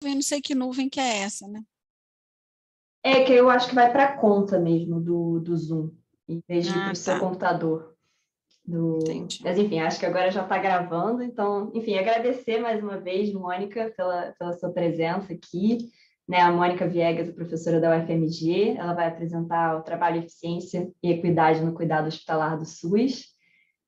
eu não sei que nuvem que é essa, né? É que eu acho que vai para a conta mesmo do Zoom, em vez de ir para o seu Tá, computador. entendi. Mas, enfim, acho que agora já está gravando. Então, enfim, agradecer mais uma vez, Mônica, pela sua presença aqui. Né, a Mônica Viegas, a professora da UFMG, ela vai apresentar o trabalho Eficiência e Equidade no Cuidado Hospitalar do SUS.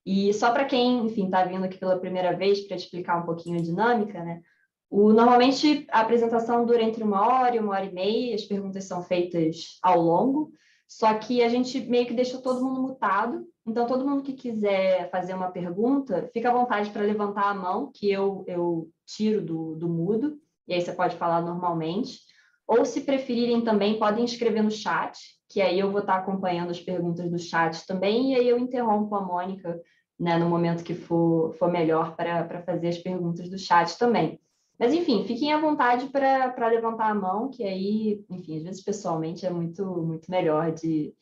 E só para quem, enfim, está vindo aqui pela primeira vez, para te explicar um pouquinho a dinâmica, né? Normalmente a apresentação dura entre 1 hora e 1 hora e meia, as perguntas são feitas ao longo, só que a gente meio que deixou todo mundo mutado, então todo mundo que quiser fazer uma pergunta, fica à vontade para levantar a mão, que eu tiro do mudo, e aí você pode falar normalmente, ou se preferirem também, podem escrever no chat, que aí eu vou estar acompanhando as perguntas do chat também, e aí eu interrompo a Mônica, né, no momento que for melhor para fazer as perguntas do chat também. Mas, enfim, fiquem à vontade para levantar a mão, que aí, enfim, às vezes pessoalmente é muito melhor de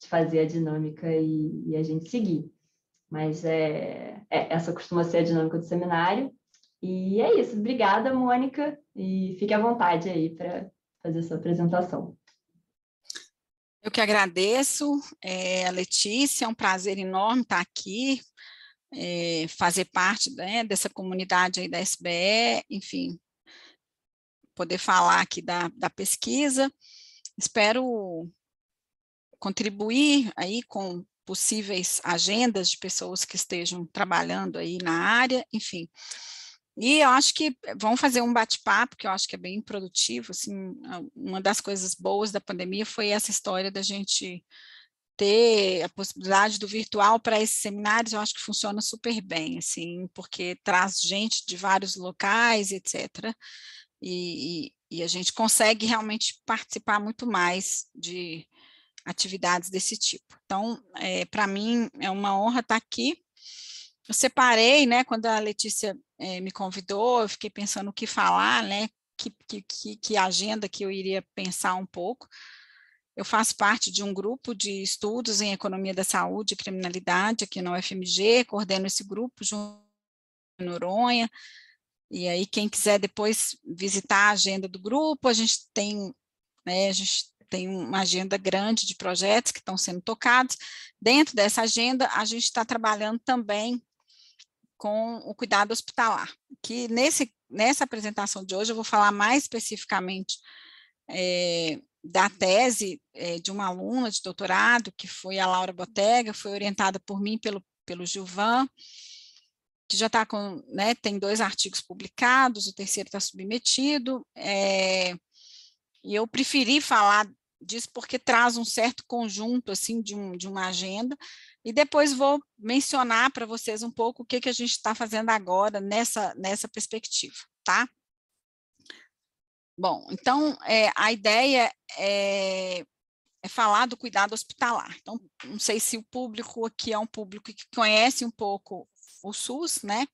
fazer a dinâmica e a gente seguir. Mas essa costuma ser a dinâmica do seminário. E é isso. Obrigada, Mônica, e fique à vontade aí para fazer a sua apresentação. Eu que agradeço, a Letícia, é um prazer enorme estar aqui, fazer parte, né, dessa comunidade aí da SBE, enfim, poder falar aqui da pesquisa. Espero contribuir aí com possíveis agendas de pessoas que estejam trabalhando aí na área, enfim. E eu acho que vamos fazer um bate-papo, que eu acho que é bem produtivo, assim, uma das coisas boas da pandemia foi essa história da gente ter a possibilidade do virtual para esses seminários, eu acho que funciona super bem, assim, porque traz gente de vários locais, etc., e a gente consegue realmente participar muito mais de atividades desse tipo. Então, para mim, é uma honra estar aqui. Eu separei, né, quando a Letícia me convidou, eu fiquei pensando o que falar, né, que agenda que eu iria pensar um pouco. Eu faço parte de um grupo de estudos em economia da saúde e criminalidade aqui na UFMG, coordeno esse grupo junto com a Noronha, e aí quem quiser depois visitar a agenda do grupo, a gente tem uma agenda grande de projetos que estão sendo tocados. Dentro dessa agenda, a gente está trabalhando também com o cuidado hospitalar, que nessa apresentação de hoje eu vou falar mais especificamente da tese de uma aluna de doutorado, que foi a Laura Botega, foi orientada por mim pelo Gilvan, que já está com, né, tem 2 artigos publicados, o terceiro está submetido, e eu preferi falar disso porque traz um certo conjunto, assim, de uma agenda, e depois vou mencionar para vocês um pouco o que a gente está fazendo agora nessa perspectiva, tá? Bom, então, a ideia é falar do cuidado hospitalar. Então, não sei se o público aqui é um público que conhece um pouco o SUS, né?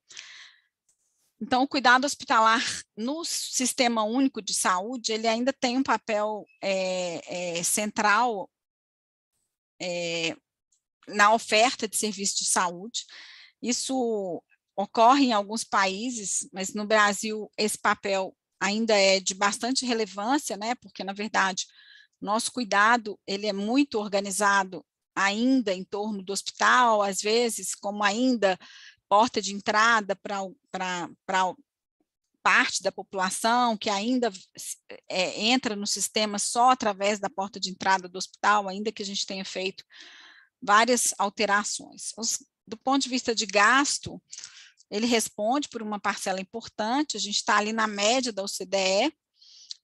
Então, o cuidado hospitalar no Sistema Único de Saúde, ele ainda tem um papel central na oferta de serviços de saúde. Isso ocorre em alguns países, mas no Brasil esse papel ainda é de bastante relevância, né? Porque, na verdade, nosso cuidado ele é muito organizado ainda em torno do hospital, às vezes, como ainda porta de entrada para parte da população que ainda entra no sistema só através da porta de entrada do hospital, ainda que a gente tenha feito várias alterações. Do ponto de vista de gasto, ele responde por uma parcela importante, a gente está ali na média da OCDE,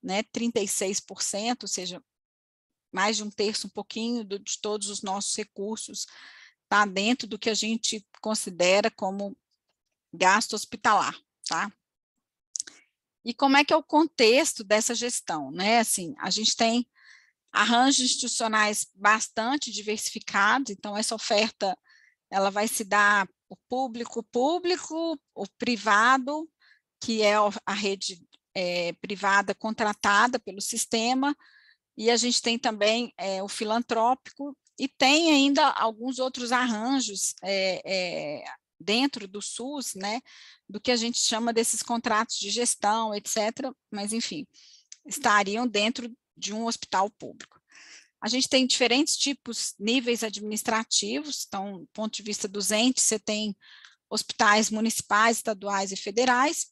né, 36%, ou seja, mais de 1/3, um pouquinho de todos os nossos recursos está dentro do que a gente considera como gasto hospitalar, tá? E como é que é o contexto dessa gestão, né? Assim, a gente tem arranjos institucionais bastante diversificados, então essa oferta ela vai se dar o público, o privado, que é a rede privada contratada pelo sistema, e a gente tem também o filantrópico, e tem ainda alguns outros arranjos dentro do SUS, né, do que a gente chama desses contratos de gestão, etc., mas, enfim, estariam dentro de um hospital público. A gente tem diferentes tipos, níveis administrativos, então, do ponto de vista dos entes, você tem hospitais municipais, estaduais e federais,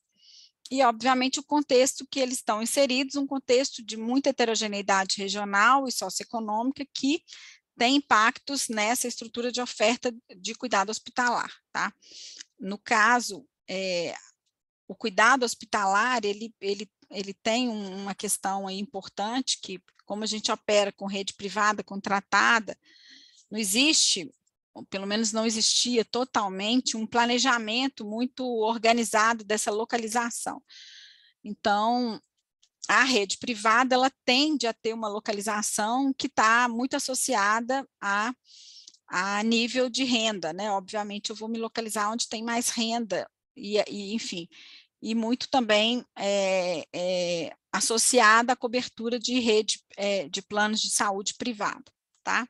e, obviamente, o contexto que eles estão inseridos, um contexto de muita heterogeneidade regional e socioeconômica que tem impactos nessa estrutura de oferta de cuidado hospitalar, tá? No caso, o cuidado hospitalar, ele tem uma questão aí importante, que como a gente opera com rede privada contratada, não existe, ou pelo menos não existia totalmente, um planejamento muito organizado dessa localização. Então, a rede privada, ela tende a ter uma localização que está muito associada a nível de renda, né? Obviamente, eu vou me localizar onde tem mais renda, enfim, e muito também associada à cobertura de rede de planos de saúde privado, tá?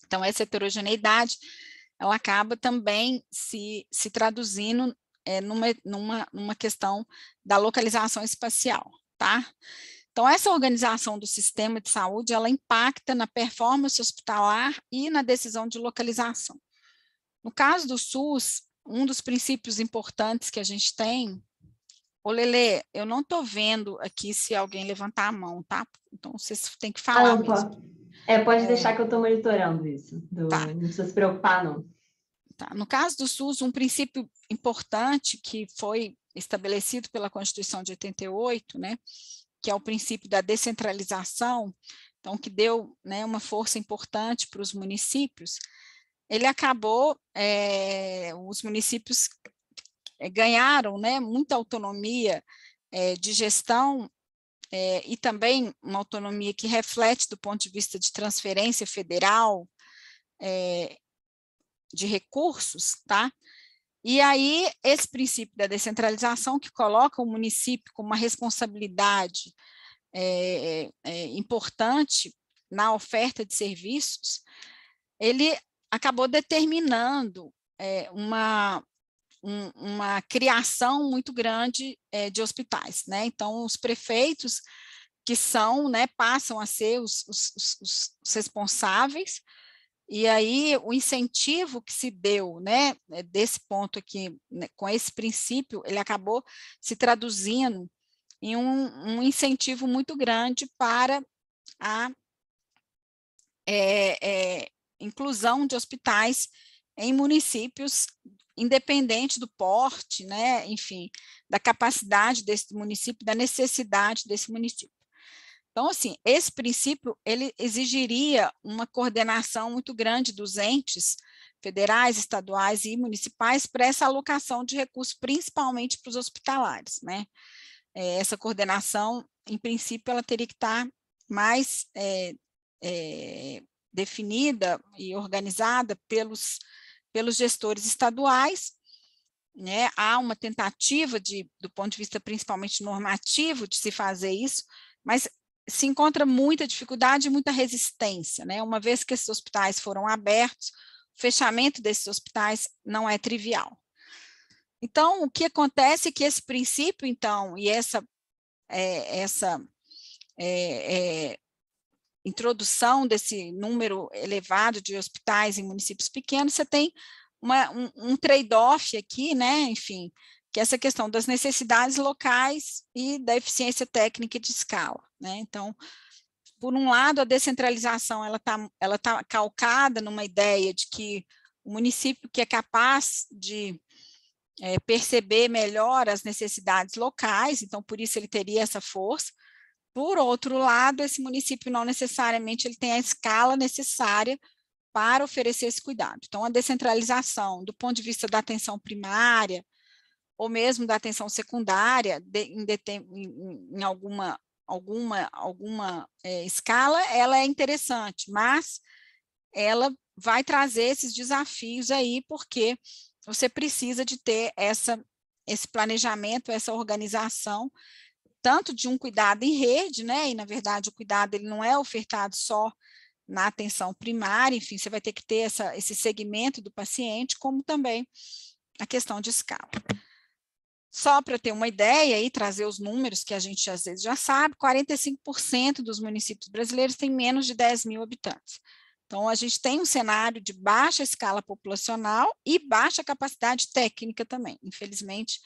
Então, essa heterogeneidade, ela acaba também se traduzindo numa questão da localização espacial, tá? Então, essa organização do sistema de saúde, ela impacta na performance hospitalar e na decisão de localização. No caso do SUS, um dos princípios importantes que a gente tem... Ô, Lelê, eu não estou vendo aqui se alguém levantar a mão, tá? Então, vocês têm que falar não, mesmo. Pode deixar que eu estou monitorando isso. Tá. Não precisa se preocupar, não. Tá. No caso do SUS, um princípio importante que foi estabelecido pela Constituição de 88, né, que é o princípio da descentralização, então que deu, né, uma força importante para os municípios, ele acabou, os municípios ganharam, né, muita autonomia de gestão e também uma autonomia que reflete do ponto de vista de transferência federal de recursos, tá? E aí, esse princípio da descentralização, que coloca o município com uma responsabilidade importante na oferta de serviços, ele acabou determinando uma criação muito grande de hospitais, né? Então, os prefeitos que são, né, passam a ser os responsáveis. E aí, o incentivo que se deu, né, desse ponto aqui, né, com esse princípio, ele acabou se traduzindo em um incentivo muito grande para a inclusão de hospitais em municípios, independente do porte, né, enfim, da capacidade desse município, da necessidade desse município. Então, assim, esse princípio, ele exigiria uma coordenação muito grande dos entes federais, estaduais e municipais para essa alocação de recursos, principalmente para os hospitalares, né? Essa coordenação, em princípio, ela teria que estar mais definida e organizada pelos gestores estaduais, né? Há uma tentativa do ponto de vista principalmente normativo de se fazer isso, mas se encontra muita dificuldade e muita resistência, né? Uma vez que esses hospitais foram abertos, o fechamento desses hospitais não é trivial. Então, o que acontece é que esse princípio, então, e essa introdução desse número elevado de hospitais em municípios pequenos, você tem um trade-off aqui, né? Enfim, que é essa questão das necessidades locais e da eficiência técnica de escala, né? Então, por um lado, a descentralização ela tá calcada numa ideia de que o município que é capaz de perceber melhor as necessidades locais, então, por isso ele teria essa força. Por outro lado, esse município não necessariamente ele tem a escala necessária para oferecer esse cuidado. Então, a descentralização, do ponto de vista da atenção primária, ou mesmo da atenção secundária, em alguma escala, ela é interessante, mas ela vai trazer esses desafios aí, porque você precisa de ter esse planejamento, essa organização, tanto de um cuidado em rede, né, e na verdade o cuidado ele não é ofertado só na atenção primária, enfim, você vai ter que ter esse segmento do paciente, como também a questão de escala. Só para ter uma ideia e trazer os números que a gente às vezes já sabe, 45% dos municípios brasileiros têm menos de 10 mil habitantes. Então, a gente tem um cenário de baixa escala populacional e baixa capacidade técnica também. Infelizmente,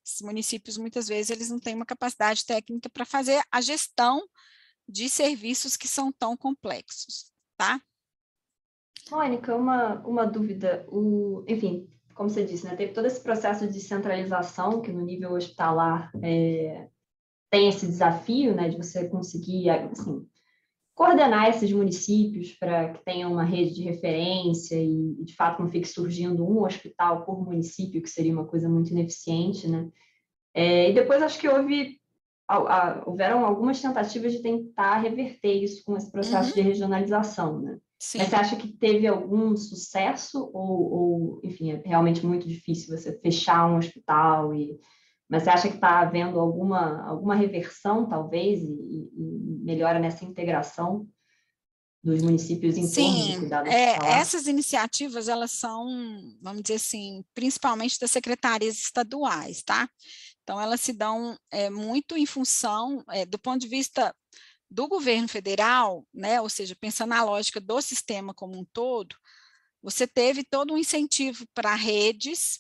esses municípios, muitas vezes, eles não têm uma capacidade técnica para fazer a gestão de serviços que são tão complexos, tá? Mônica, uma dúvida. Enfim, como você disse, né, teve todo esse processo de descentralização que no nível hospitalar tem esse desafio, né, de você conseguir, assim, coordenar esses municípios para que tenham uma rede de referência e, de fato, não fique surgindo um hospital por município, que seria uma coisa muito ineficiente, né? E depois acho que houveram algumas tentativas de tentar reverter isso com esse processo de regionalização, né? Sim. Mas você acha que teve algum sucesso enfim, é realmente muito difícil você fechar um hospital mas você acha que está havendo alguma reversão, talvez, e melhora nessa integração dos municípios em torno do Sim, cuidado hospitalar? essas iniciativas, elas são, vamos dizer assim, principalmente das secretarias estaduais, tá? Então, elas se dão muito em função, do ponto de vista do governo federal, né, ou seja, pensando na lógica do sistema como um todo, você teve todo um incentivo para redes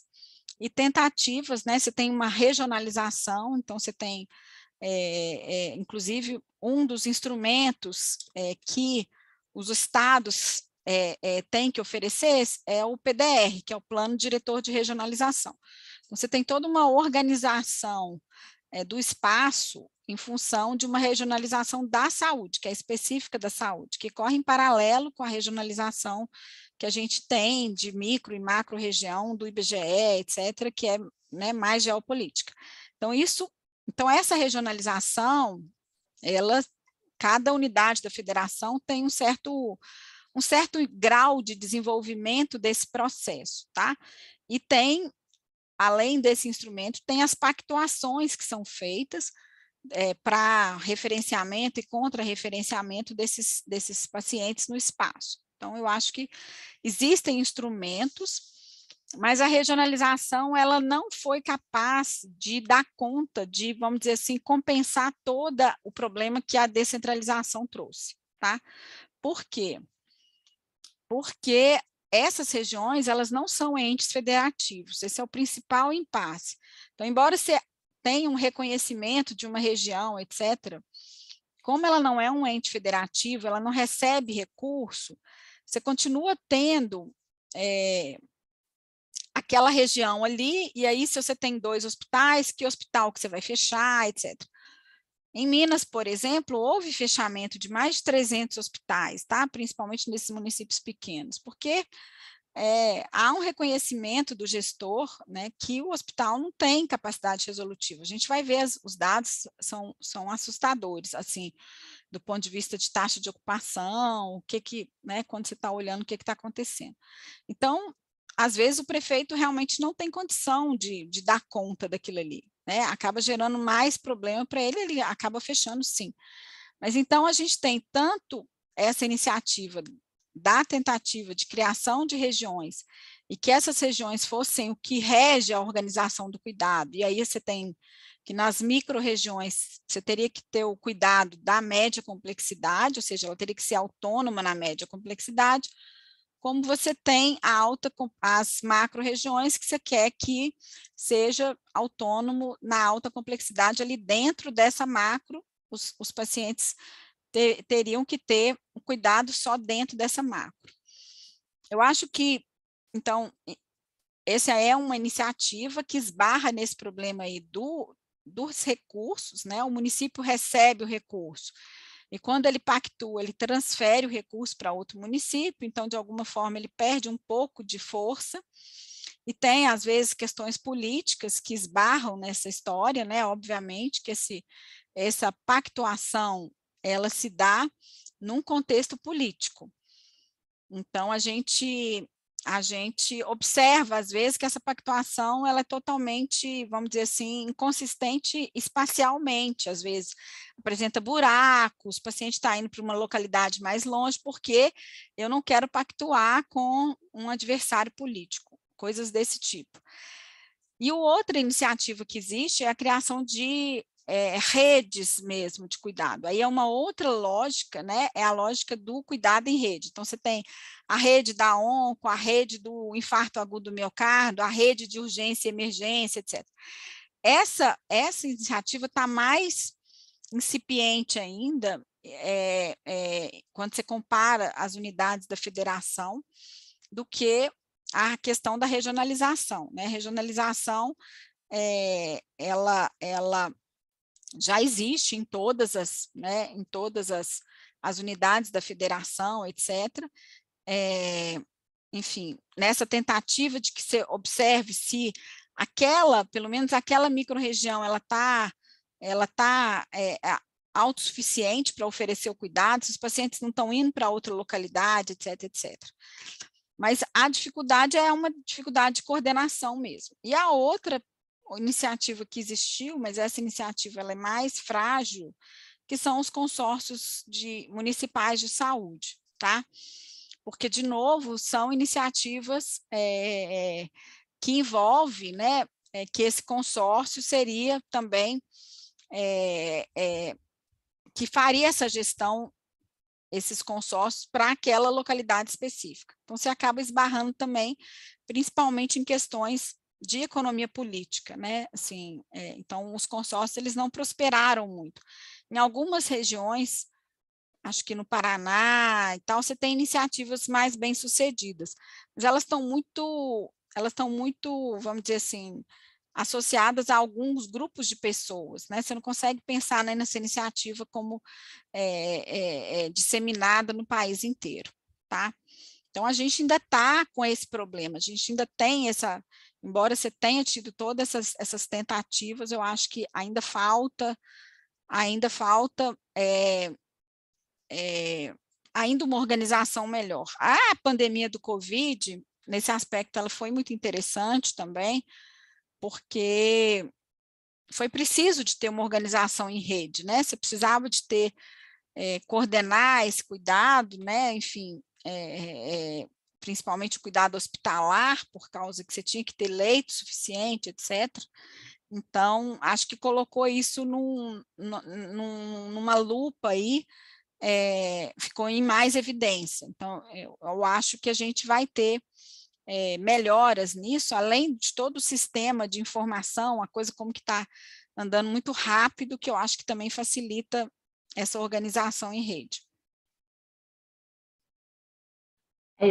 e tentativas, né, você tem uma regionalização, então você tem, inclusive, um dos instrumentos que os estados têm que oferecer é o PDR, que é o Plano Diretor de Regionalização. Então, você tem toda uma organização do espaço em função de uma regionalização da saúde, que é específica da saúde, que corre em paralelo com a regionalização que a gente tem de micro e macro região do IBGE, etc., que é, né, mais geopolítica. Então, essa regionalização, cada unidade da federação tem um certo grau de desenvolvimento desse processo, tá? E tem, além desse instrumento, tem as pactuações que são feitas para referenciamento e contra-referenciamento desses pacientes no espaço. Então, eu acho que existem instrumentos, mas a regionalização, ela não foi capaz de dar conta de, vamos dizer assim, compensar todo o problema que a descentralização trouxe, tá? Por quê? Porque essas regiões, elas não são entes federativos, esse é o principal impasse. Então, embora você tenha um reconhecimento de uma região, etc., como ela não é um ente federativo, ela não recebe recurso, você continua tendo aquela região ali, e aí se você tem 2 hospitais, que hospital que você vai fechar, etc. Em Minas, por exemplo, houve fechamento de mais de 300 hospitais, tá? Principalmente nesses municípios pequenos, porque há um reconhecimento do gestor, né, que o hospital não tem capacidade resolutiva. A gente vai ver, os dados são assustadores, assim, do ponto de vista de taxa de ocupação, né, quando você está olhando o que está acontecendo. Então, às vezes o prefeito realmente não tem condição de dar conta daquilo ali, né, acaba gerando mais problema para ele, ele acaba fechando sim. Mas então a gente tem tanto essa iniciativa da tentativa de criação de regiões, e que essas regiões fossem o que rege a organização do cuidado, e aí você tem que nas micro-regiões você teria que ter o cuidado da média complexidade, ou seja, ela teria que ser autônoma na média complexidade, como você tem as macro-regiões que você quer que seja autônomo na alta complexidade, ali dentro dessa macro, os pacientes teriam que ter um cuidado só dentro dessa macro. Eu acho que, então, essa é uma iniciativa que esbarra nesse problema aí dos recursos, né? O município recebe o recurso, e quando ele pactua, ele transfere o recurso para outro município, então, de alguma forma, ele perde um pouco de força, e tem, às vezes, questões políticas que esbarram nessa história, né? Obviamente que essa pactuação, ela se dá num contexto político. Então, a gente a gente observa, às vezes, que essa pactuação ela é totalmente, vamos dizer assim, inconsistente espacialmente, às vezes apresenta buracos, o paciente está indo para uma localidade mais longe porque eu não quero pactuar com um adversário político, coisas desse tipo. E outra iniciativa que existe é a criação de redes mesmo de cuidado. Aí é uma outra lógica, né? É a lógica do cuidado em rede. Então, você tem a rede da onco, a rede do infarto agudo do miocárdio, a rede de urgência e emergência, etc. Essa iniciativa está mais incipiente ainda quando você compara as unidades da federação do que a questão da regionalização, né? Regionalização, ela já existe em todas as, né, em todas as unidades da federação, etc. Enfim, nessa tentativa de que você observe se pelo menos aquela microrregião, ela tá autossuficiente para oferecer o cuidado, se os pacientes não estão indo para outra localidade, etc, etc. Mas a dificuldade é uma dificuldade de coordenação mesmo. E a outra iniciativa que existiu, mas essa iniciativa ela é mais frágil, que são os consórcios municipais de saúde, tá? Porque, de novo, são iniciativas que envolvem, né, que esse consórcio seria também, que faria essa gestão, esses consórcios, para aquela localidade específica. Então, você acaba esbarrando também, principalmente em questões de economia política, né? Assim, então, os consórcios eles não prosperaram muito. Em algumas regiões, acho que no Paraná e tal, você tem iniciativas mais bem-sucedidas, mas elas estão muito, vamos dizer assim, associadas a alguns grupos de pessoas, né? Você não consegue pensar, né, nessa iniciativa como disseminada no país inteiro, tá? Então, a gente ainda está com esse problema, a gente ainda tem embora você tenha tido todas essas tentativas, eu acho que ainda falta ainda uma organização melhor. A pandemia do Covid, nesse aspecto, ela foi muito interessante também, porque foi preciso de ter uma organização em rede, né? Você precisava de ter, coordenar esse cuidado, né? Enfim, principalmente o cuidado hospitalar, por causa que você tinha que ter leito suficiente, etc. Então, acho que colocou isso numa lupa aí, ficou em mais evidência. Então, eu acho que a gente vai ter melhoras nisso, além de todo o sistema de informação, a coisa como que está andando muito rápido, que eu acho que também facilita essa organização em rede.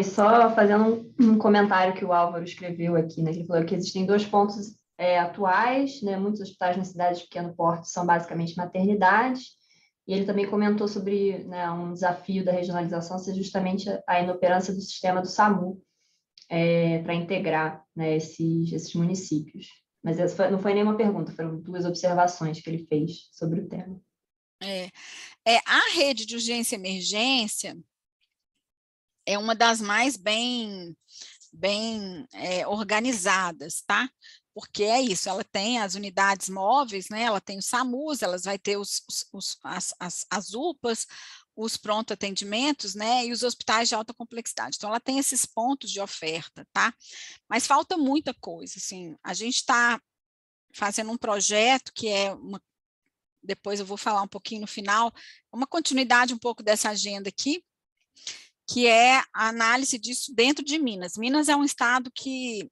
Só fazendo um comentário que o Álvaro escreveu aqui, né? Ele falou que existem 2 pontos atuais, né? Muitos hospitais nas cidades de pequeno porte são basicamente maternidades, e ele também comentou sobre, né, um desafio da regionalização ser justamente a inoperância do sistema do SAMU para integrar, né, esses municípios. Mas essa não foi nenhuma pergunta, foram 2 observações que ele fez sobre o tema. A rede de urgência e emergência é uma das mais bem organizadas, tá? Porque é isso, ela tem as unidades móveis, né? Ela tem o SAMUS, elas vai ter as UPAs, os pronto-atendimentos, né? E os hospitais de alta complexidade. Então, ela tem esses pontos de oferta, tá? Mas falta muita coisa, assim. A gente está fazendo um projeto que depois eu vou falar um pouquinho no final, uma continuidade um pouco dessa agenda aqui, que é a análise disso dentro de Minas. Minas é um estado que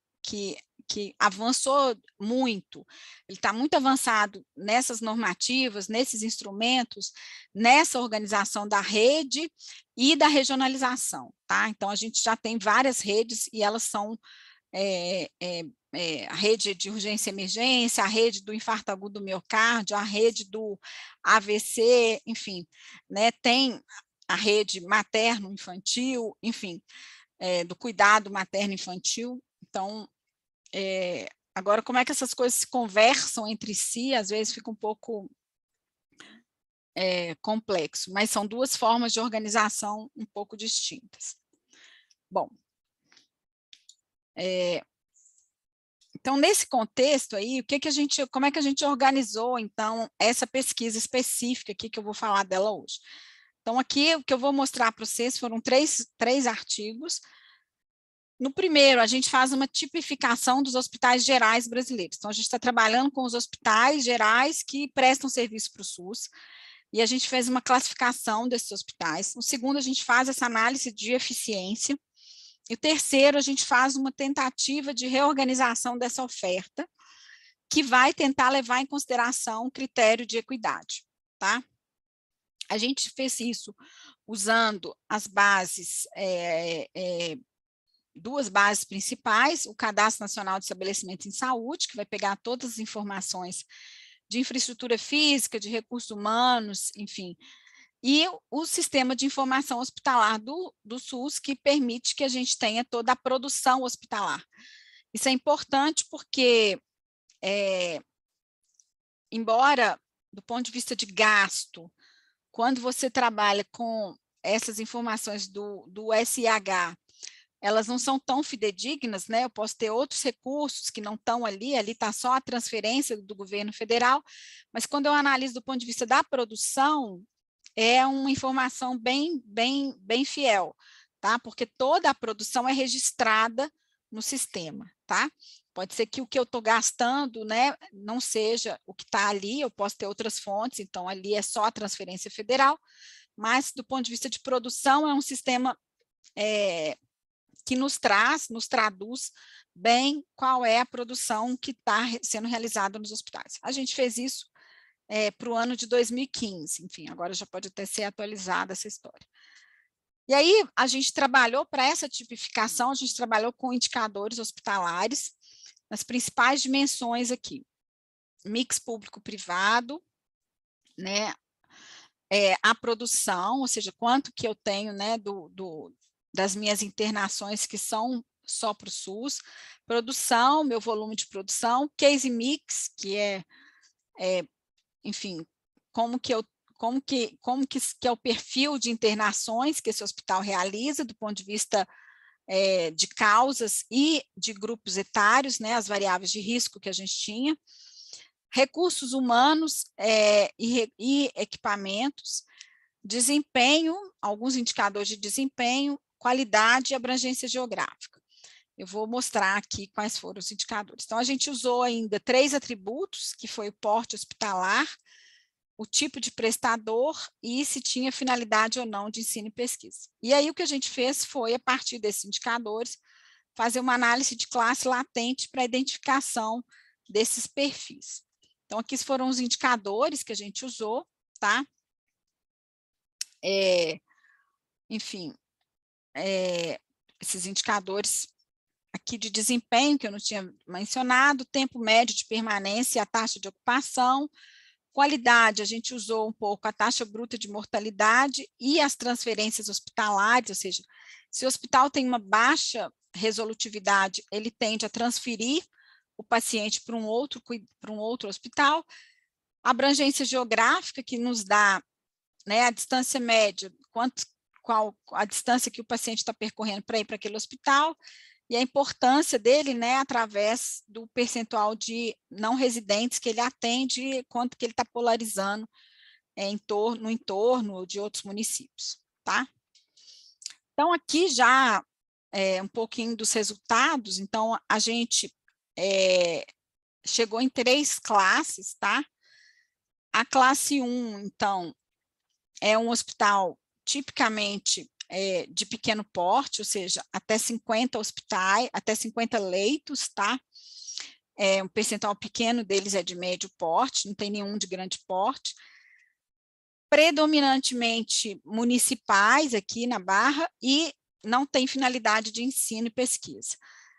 avançou muito, ele está muito avançado nessas normativas, nesses instrumentos, nessa organização da rede e da regionalização, tá? Então, a gente já tem várias redes e elas são a rede de urgência e emergência, a rede do infarto agudo do miocárdio, a rede do AVC, enfim, né? Tem a rede materno-infantil, enfim, do cuidado materno-infantil. Então, agora, como é que essas coisas se conversam entre si, às vezes fica um pouco complexo, mas são 2 formas de organização um pouco distintas. Bom, Então, nesse contexto aí, como é que a gente organizou, então, essa pesquisa específica aqui, que eu vou falar dela hoje? Então, aqui, o que eu vou mostrar para vocês foram três artigos. No primeiro, a gente faz uma tipificação dos hospitais gerais brasileiros. Então, a gente está trabalhando com os hospitais gerais que prestam serviço para o SUS, e a gente fez uma classificação desses hospitais. No segundo, a gente faz essa análise de eficiência. E o terceiro, a gente faz uma tentativa de reorganização dessa oferta, que vai tentar levar em consideração o critério de equidade, tá? A gente fez isso usando as bases, duas bases principais, o Cadastro Nacional de Estabelecimentos em Saúde, que vai pegar todas as informações de infraestrutura física, de recursos humanos, enfim, e o sistema de informação hospitalar do SUS, que permite que a gente tenha toda a produção hospitalar. Isso é importante porque, embora, do ponto de vista de gasto, quando você trabalha com essas informações do SIH, elas não são tão fidedignas, né? Eu posso ter outros recursos que não estão ali está só a transferência do governo federal, mas quando eu analiso do ponto de vista da produção, é uma informação bem fiel, tá? Porque toda a produção é registrada no sistema, tá? Pode ser que o que eu estou gastando, né, não seja o que está ali, eu posso ter outras fontes, então ali é só a transferência federal, mas do ponto de vista de produção é um sistema que nos traduz bem qual é a produção que está sendo realizada nos hospitais. A gente fez isso para o ano de 2015, enfim, agora já pode até ser atualizada essa história. E aí, a gente trabalhou para essa tipificação, a gente trabalhou com indicadores hospitalares, nas principais dimensões aqui, mix público-privado, né, a produção, ou seja, quanto que eu tenho, né, das minhas internações que são só para o SUS, produção, meu volume de produção, case mix, que enfim, como que é o perfil de internações que esse hospital realiza, do ponto de vista de causas e de grupos etários, né, as variáveis de risco que a gente tinha, recursos humanos e equipamentos, desempenho, alguns indicadores de desempenho, qualidade e abrangência geográfica. Eu vou mostrar aqui quais foram os indicadores. Então, a gente usou ainda 3 atributos, que foi o porte hospitalar, o tipo de prestador e se tinha finalidade ou não de ensino e pesquisa. E aí o que a gente fez foi, a partir desses indicadores, fazer uma análise de classe latente para a identificação desses perfis. Então, aqui foram os indicadores que a gente usou, tá? Enfim, esses indicadores aqui de desempenho, que eu não tinha mencionado, tempo médio de permanência e a taxa de ocupação. Qualidade, a gente usou um pouco a taxa bruta de mortalidade e as transferências hospitalares, ou seja, se o hospital tem uma baixa resolutividade, ele tende a transferir o paciente para um outro hospital. A abrangência geográfica, que nos dá, né, a distância média, qual a distância que o paciente está percorrendo para ir para aquele hospital, e a importância dele, né, através do percentual de não residentes que ele atende, quanto que ele está polarizando no entorno de outros municípios, tá? Então, aqui já um pouquinho dos resultados. Então, a gente chegou em 3 classes, tá? A classe 1, então, é um hospital tipicamente de pequeno porte, ou seja, até 50 hospitais, até 50 leitos, tá? Um percentual pequeno deles é de médio porte, não tem nenhum de grande porte. Predominantemente municipais aqui na Barra e não tem finalidade de ensino e pesquisa.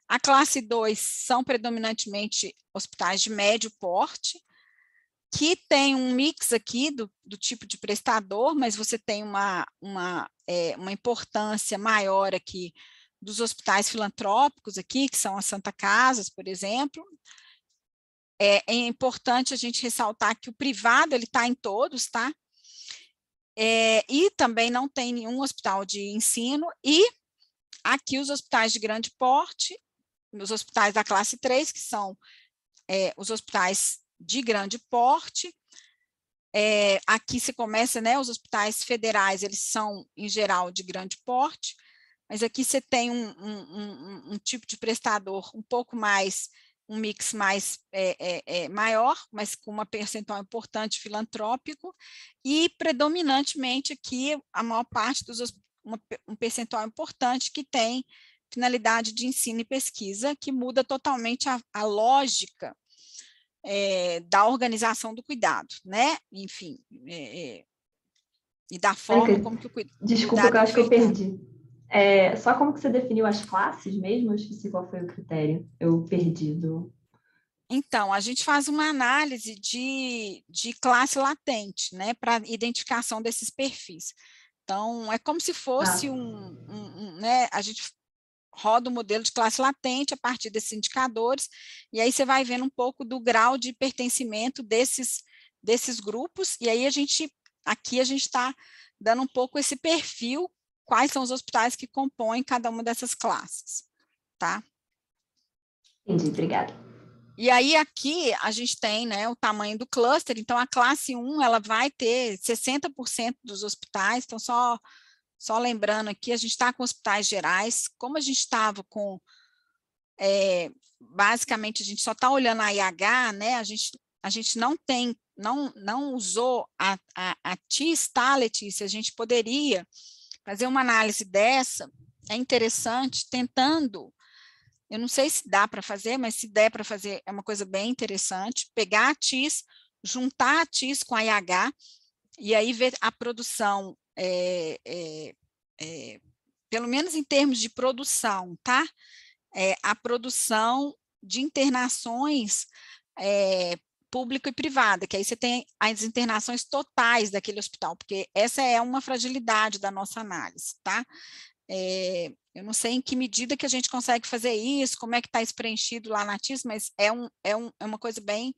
A classe 2 são predominantemente hospitais de médio porte, que tem um mix aqui do tipo de prestador, mas você tem uma importância maior aqui dos hospitais filantrópicos aqui, que são as Santa Casas, por exemplo. É importante a gente ressaltar que o privado, ele está em todos, tá? E também não tem nenhum hospital de ensino, e aqui os hospitais de grande porte, os hospitais da classe 3, que são os hospitais de grande porte. Aqui se começa, né, os hospitais federais, eles são, em geral, de grande porte, mas aqui você tem um tipo de prestador um pouco mais, um mix mais maior, mas com uma percentual importante filantrópico, e predominantemente aqui a maior parte um percentual importante que tem finalidade de ensino e pesquisa, que muda totalmente a lógica da organização do cuidado, né? Enfim, e da forma como que o Desculpa, que cuidado eu é acho que eu ofertado. perdi. Só como que você definiu as classes mesmo? Eu esqueci qual foi o critério. Eu perdi do... Então, a gente faz uma análise de classe latente, né, para identificação desses perfis. Então, é como se fosse Tá. né, a gente roda o modelo de classe latente a partir desses indicadores, e aí você vai vendo um pouco do grau de pertencimento desses grupos, e aí aqui a gente está dando um pouco esse perfil, quais são os hospitais que compõem cada uma dessas classes, tá? Entendi, obrigada. E aí aqui a gente tem, né, o tamanho do cluster, então a classe 1 ela vai ter 60% dos hospitais, então só lembrando aqui, a gente está com hospitais gerais, como a gente estava com, basicamente a gente só está olhando a IH, né, a gente não usou a TIS, tá, Letícia? A gente poderia fazer uma análise dessa, é interessante, tentando, eu não sei se dá para fazer, mas se der para fazer, é uma coisa bem interessante, pegar a TIS, juntar a TIS com a IH, e aí ver a produção, pelo menos em termos de produção, tá? A produção de internações pública e privada, que aí você tem as internações totais daquele hospital, porque essa é uma fragilidade da nossa análise, tá? Eu não sei em que medida que a gente consegue fazer isso, como é que está isso preenchido lá na TIS, mas é uma coisa bem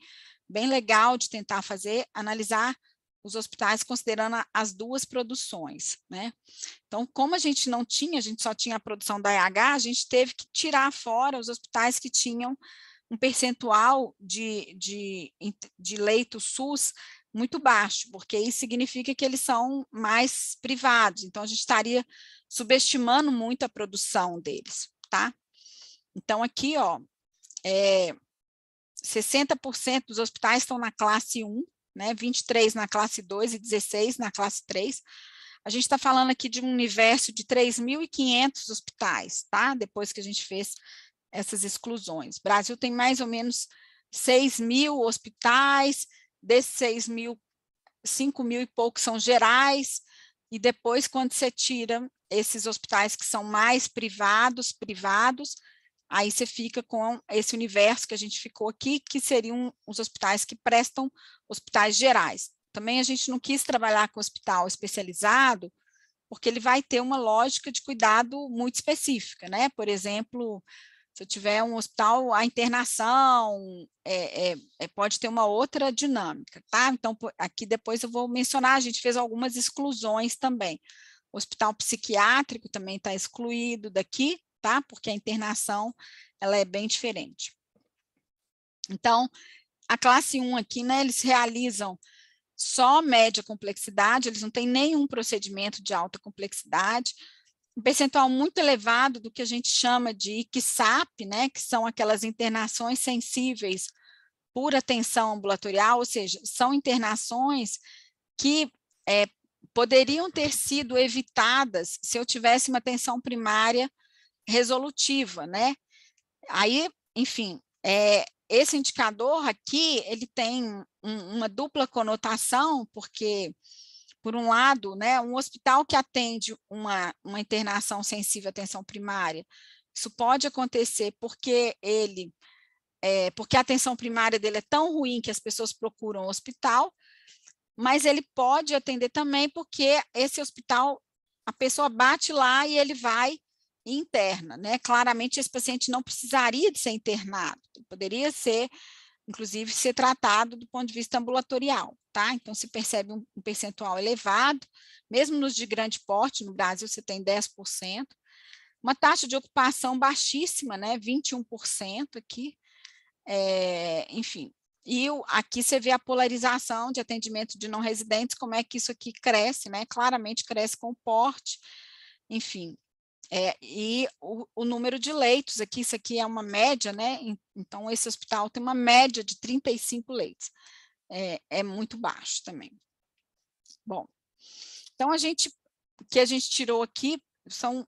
legal de tentar fazer, analisar os hospitais considerando as duas produções, né? Então, como a gente só tinha a produção da IH, a gente teve que tirar fora os hospitais que tinham um percentual de leito SUS muito baixo, porque isso significa que eles são mais privados, então a gente estaria subestimando muito a produção deles, tá? Então, aqui, ó, 60% dos hospitais estão na classe 1, né, 23 na classe 2 e 16 na classe 3. A gente está falando aqui de um universo de 3.500 hospitais, tá? Depois que a gente fez essas exclusões. O Brasil tem mais ou menos 6.000 hospitais, desses 6.000, 5.000 e poucos são gerais, e depois, quando você tira esses hospitais que são mais privados, aí você fica com esse universo que a gente ficou aqui, que seriam os hospitais que prestam hospitais gerais. Também a gente não quis trabalhar com hospital especializado, porque ele vai ter uma lógica de cuidado muito específica, né? Por exemplo, se eu tiver um hospital, a internação pode ter uma outra dinâmica, tá? Então, aqui depois eu vou mencionar, a gente fez algumas exclusões também. O hospital psiquiátrico também está excluído daqui, tá? Porque a internação, ela é bem diferente. Então, a classe 1 aqui, né, eles realizam só média complexidade, eles não têm nenhum procedimento de alta complexidade, um percentual muito elevado do que a gente chama de ICSAP, né, que são aquelas internações sensíveis por atenção ambulatorial, ou seja, são internações que poderiam ter sido evitadas se eu tivesse uma atenção primária resolutiva, né? Aí, enfim, esse indicador aqui, ele tem uma dupla conotação, porque, por um lado, né, um hospital que atende uma internação sensível à atenção primária, isso pode acontecer porque porque a atenção primária dele é tão ruim que as pessoas procuram o hospital, mas ele pode atender também porque esse hospital, a pessoa bate lá e ele vai e interna, né? Claramente esse paciente não precisaria de ser internado, ele poderia ser, inclusive, ser tratado do ponto de vista ambulatorial, tá? Então se percebe um percentual elevado, mesmo nos de grande porte, no Brasil você tem 10%, Uma taxa de ocupação baixíssima, né, 21% aqui, enfim. E aqui você vê a polarização de atendimento de não residentes, como é que isso aqui cresce, né, claramente cresce com o porte, enfim. E o número de leitos aqui, isso aqui é uma média, né, então esse hospital tem uma média de 35 leitos, é muito baixo também. Bom, então o que a gente tirou aqui são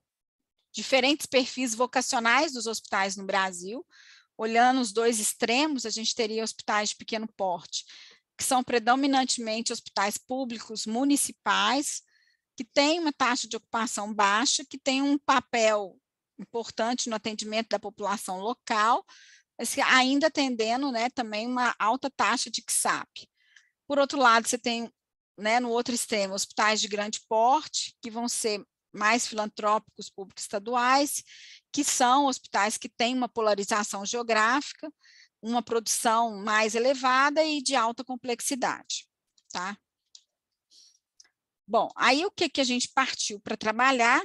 diferentes perfis vocacionais dos hospitais no Brasil. Olhando os dois extremos, a gente teria hospitais de pequeno porte, que são predominantemente hospitais públicos municipais, que têm uma taxa de ocupação baixa, que têm um papel importante no atendimento da população local, mas ainda atendendo, né, também uma alta taxa de CSAP. Por outro lado, você tem, né, no outro extremo, hospitais de grande porte, que vão ser mais filantrópicos públicos estaduais, que são hospitais que têm uma polarização geográfica, uma produção mais elevada e de alta complexidade, tá? Bom, aí o que a gente partiu para trabalhar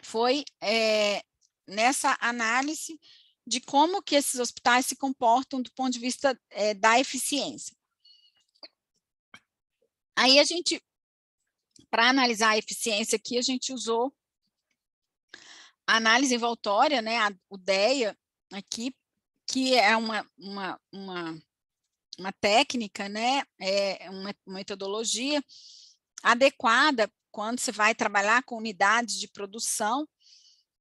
foi nessa análise de como que esses hospitais se comportam do ponto de vista da eficiência. Aí a gente, para analisar a eficiência aqui, a gente usou a análise envoltória, né, o DEA aqui, que é uma técnica, né, uma metodologia adequada quando você vai trabalhar com unidades de produção,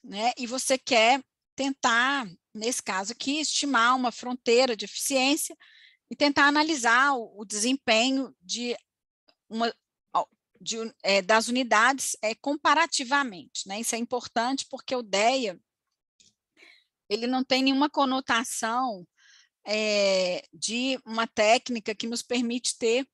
né, e você quer tentar, nesse caso aqui, estimar uma fronteira de eficiência e tentar analisar o desempenho das unidades comparativamente, né? Isso é importante porque o DEA ele não tem nenhuma conotação de uma técnica que nos permite ter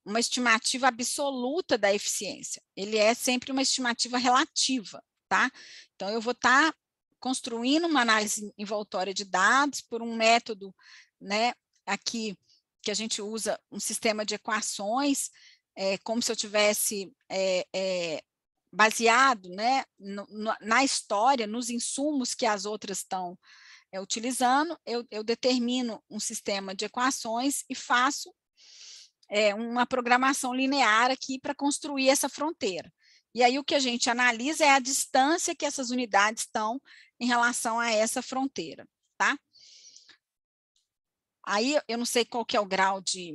uma estimativa absoluta da eficiência. Ele é sempre uma estimativa relativa, tá? Então, eu vou estar construindo uma análise envoltória de dados por um método, né, aqui, que a gente usa um sistema de equações, como se eu tivesse baseado, né, na história, nos insumos que as outras estão utilizando, eu determino um sistema de equações e faço uma programação linear aqui para construir essa fronteira. E aí o que a gente analisa é a distância que essas unidades estão em relação a essa fronteira, tá? Aí eu não sei qual que é o grau de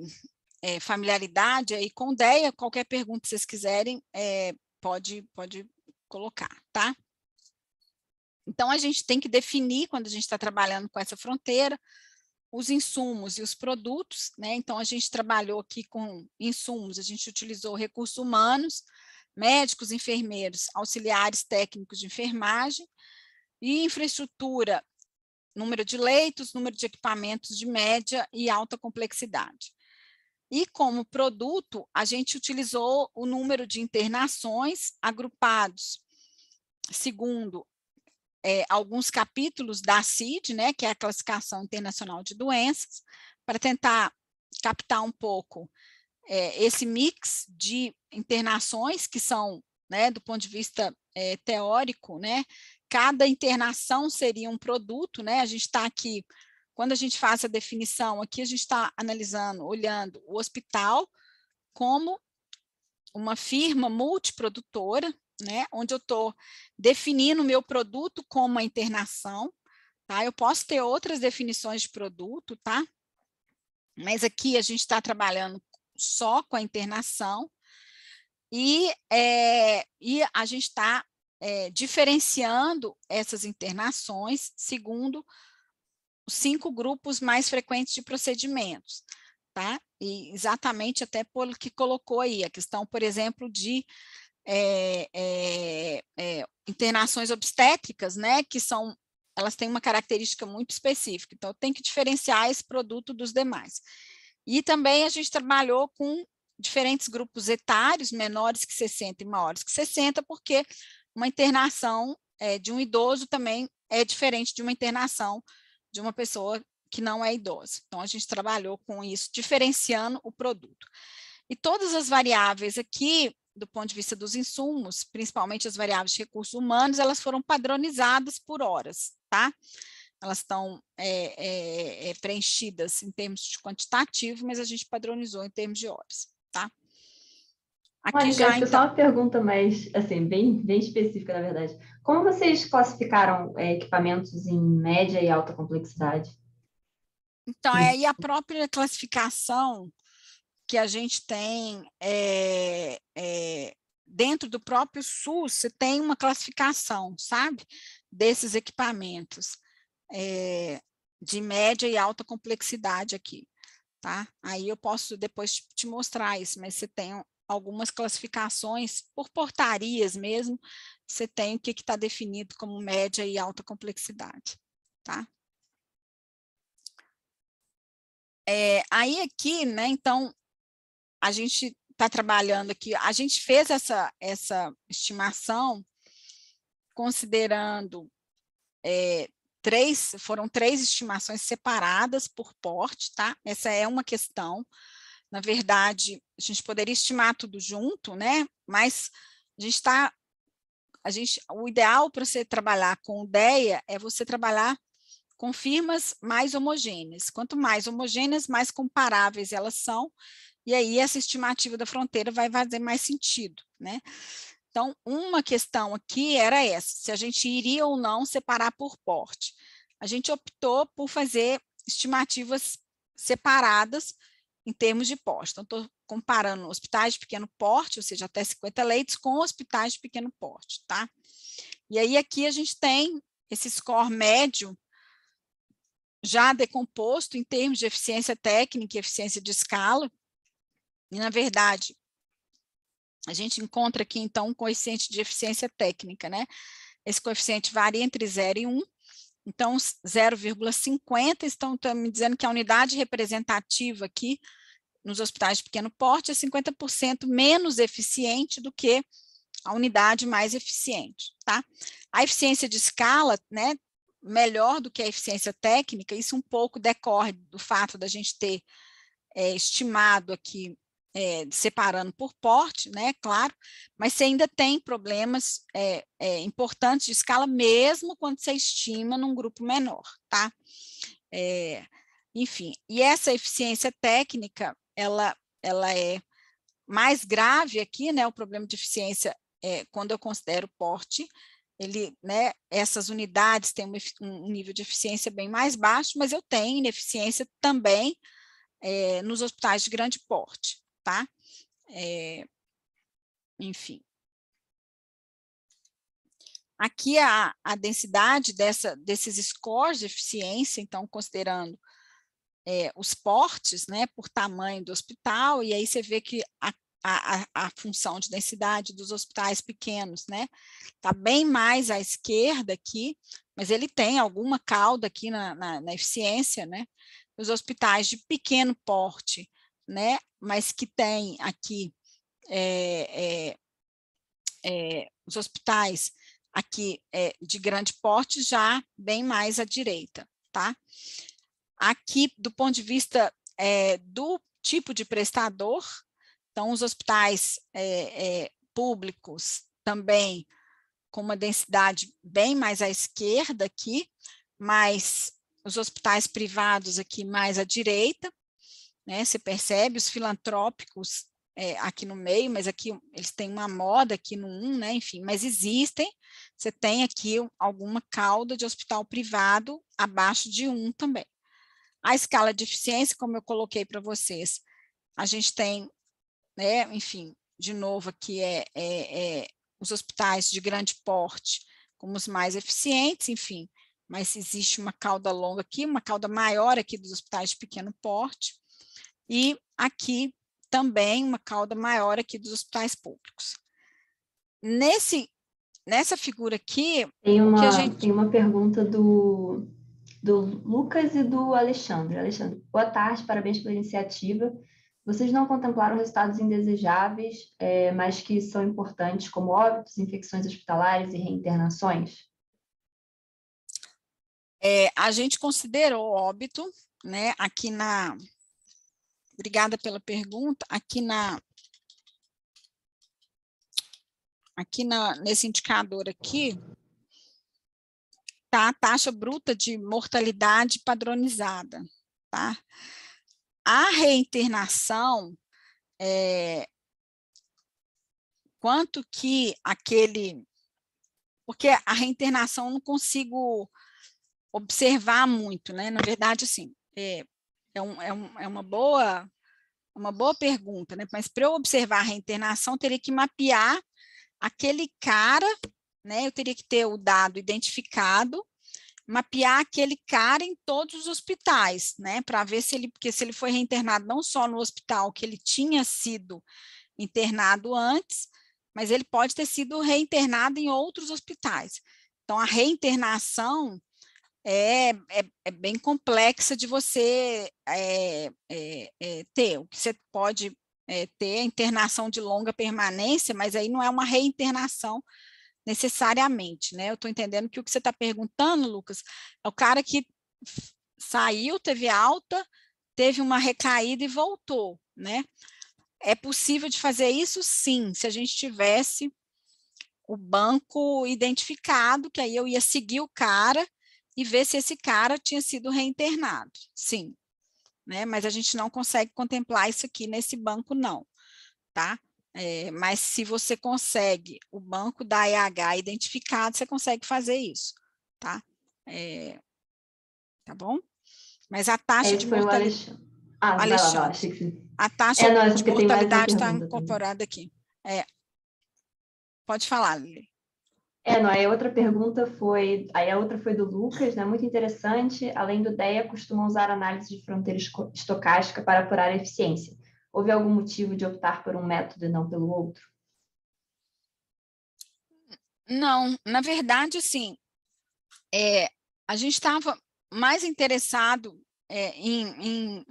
familiaridade aí com DEA, qualquer pergunta que vocês quiserem, pode colocar, tá? Então, a gente tem que definir, quando a gente está trabalhando com essa fronteira, os insumos e os produtos, né? Então, a gente trabalhou aqui com insumos, a gente utilizou recursos humanos, médicos, enfermeiros, auxiliares técnicos de enfermagem, e infraestrutura, número de leitos, número de equipamentos de média e alta complexidade. E como produto, a gente utilizou o número de internações agrupados, segundo alguns capítulos da CID, né, que é a Classificação Internacional de Doenças, para tentar captar um pouco esse mix de internações que são, né, do ponto de vista teórico, né, cada internação seria um produto, né, a gente está aqui, quando a gente faz a definição aqui, a gente está analisando, olhando o hospital como uma firma multiprodutora, né, onde eu estou definindo o meu produto como uma internação, tá? Eu posso ter outras definições de produto, tá? Mas aqui a gente está trabalhando só com a internação e a gente está diferenciando essas internações segundo os 5 grupos mais frequentes de procedimentos, tá? E exatamente até pelo que colocou aí, a questão, por exemplo, de internações obstétricas, né, que elas têm uma característica muito específica, então tem que diferenciar esse produto dos demais. E também a gente trabalhou com diferentes grupos etários, menores que 60 e maiores que 60, porque uma internação de um idoso também é diferente de uma internação de uma pessoa que não é idosa. Então, a gente trabalhou com isso, diferenciando o produto. E todas as variáveis aqui do ponto de vista dos insumos, principalmente as variáveis de recursos humanos, elas foram padronizadas por horas, tá? Elas estão preenchidas em termos de quantitativo, mas a gente padronizou em termos de horas, tá? Aqui Mônica, já, acho que então... só uma pergunta mais, assim, bem específica, na verdade. Como vocês classificaram equipamentos em média e alta complexidade? Então, aí a própria classificação que a gente tem dentro do próprio SUS, você tem uma classificação, sabe? Desses equipamentos de média e alta complexidade aqui, tá? Aí eu posso depois te mostrar isso, mas você tem algumas classificações por portarias mesmo, você tem o que está definido como média e alta complexidade, tá? Aí aqui, né, então, a gente está trabalhando aqui, a gente fez essa estimação considerando foram três estimações separadas por porte, tá? Essa é uma questão. Na verdade, a gente poderia estimar tudo junto, né? Mas o ideal para você trabalhar com DEA é você trabalhar com firmas mais homogêneas. Quanto mais homogêneas, mais comparáveis elas são, e aí essa estimativa da fronteira vai fazer mais sentido, né? Então, uma questão aqui era essa, se a gente iria ou não separar por porte. A gente optou por fazer estimativas separadas em termos de porte. Então, estou comparando hospitais de pequeno porte, ou seja, até 50 leitos, com hospitais de pequeno porte, tá? E aí aqui a gente tem esse score médio já decomposto em termos de eficiência técnica e eficiência de escala, e, na verdade, a gente encontra aqui, então, um coeficiente de eficiência técnica, né? Esse coeficiente varia entre 0 e 1, então 0,50 estão me dizendo que a unidade representativa aqui, nos hospitais de pequeno porte, é 50% menos eficiente do que a unidade mais eficiente, tá? A eficiência de escala, né, melhor do que a eficiência técnica, isso um pouco decorre do fato da gente ter estimado aqui, separando por porte, né, claro, mas você ainda tem problemas importantes de escala, mesmo quando você estima num grupo menor, tá? Enfim, e essa eficiência técnica, ela é mais grave aqui, né, o problema de eficiência, quando eu considero porte, né, essas unidades têm um nível de eficiência bem mais baixo, mas eu tenho ineficiência também nos hospitais de grande porte, tá? Enfim. Aqui a densidade desses scores de eficiência, então, considerando os portes, né, por tamanho do hospital, e aí você vê que a função de densidade dos hospitais pequenos, né, está bem mais à esquerda aqui, mas ele tem alguma cauda aqui na eficiência, né? Os hospitais de pequeno porte, né, mas que tem aqui os hospitais aqui de grande porte já bem mais à direita, tá? Aqui, do ponto de vista do tipo de prestador, então os hospitais públicos também com uma densidade bem mais à esquerda aqui, mas os hospitais privados aqui mais à direita, né, você percebe, os filantrópicos aqui no meio, mas aqui eles têm uma moda aqui no 1, né, enfim, mas existem, você tem aqui alguma cauda de hospital privado abaixo de 1 também. A escala de eficiência, como eu coloquei para vocês, a gente tem, né, enfim, de novo aqui os hospitais de grande porte como os mais eficientes, enfim, mas existe uma cauda longa aqui, uma cauda maior aqui dos hospitais de pequeno porte, e aqui também uma cauda maior aqui dos hospitais públicos. Nessa figura aqui, Tem o que a uma, gente... tem uma pergunta do Lucas e do Alexandre. Alexandre, boa tarde, parabéns pela iniciativa. Vocês não contemplaram resultados indesejáveis, mas que são importantes, como óbitos, infecções hospitalares e reinternações? A gente considerou óbito, né, aqui obrigada pela pergunta, aqui aqui nesse indicador aqui, tá a taxa bruta de mortalidade padronizada, tá? A reinternação, quanto que porque a reinternação eu não consigo observar muito, né? Na verdade, assim, é uma boa pergunta, né? Mas para eu observar a reinternação, eu teria que mapear aquele cara, né? Eu teria que ter o dado identificado, mapear aquele cara em todos os hospitais, né? Para ver porque se ele foi reinternado não só no hospital que ele tinha sido internado antes, mas ele pode ter sido reinternado em outros hospitais. Então, a reinternação é bem complexa de você ter. O que você pode ter é internação de longa permanência, mas aí não é uma reinternação necessariamente, né? Eu estou entendendo que o que você está perguntando, Lucas, é o cara que saiu, teve alta, teve uma recaída e voltou, né? É possível de fazer isso, sim, se a gente tivesse o banco identificado, que aí eu ia seguir o cara e ver se esse cara tinha sido reinternado, sim, né? Mas a gente não consegue contemplar isso aqui nesse banco, não, tá? Mas se você consegue o banco da EH identificado, você consegue fazer isso, tá? Tá bom? Mas a taxa de Esse foi o mortalidade... Alexandre. Ah, vai lá, vai lá. Alexandre, Achei que você... a taxa não, essa de porque tem mais uma mortalidade está pergunta também. incorporada aqui. Pode falar, Lili. Não, aí a outra pergunta foi, aí a outra foi do Lucas, né? Muito interessante. Além do DEA, costumam usar análise de fronteira estocástica para apurar a eficiência. Houve algum motivo de optar por um método e não pelo outro? Não, na verdade, assim, a gente estava mais interessado em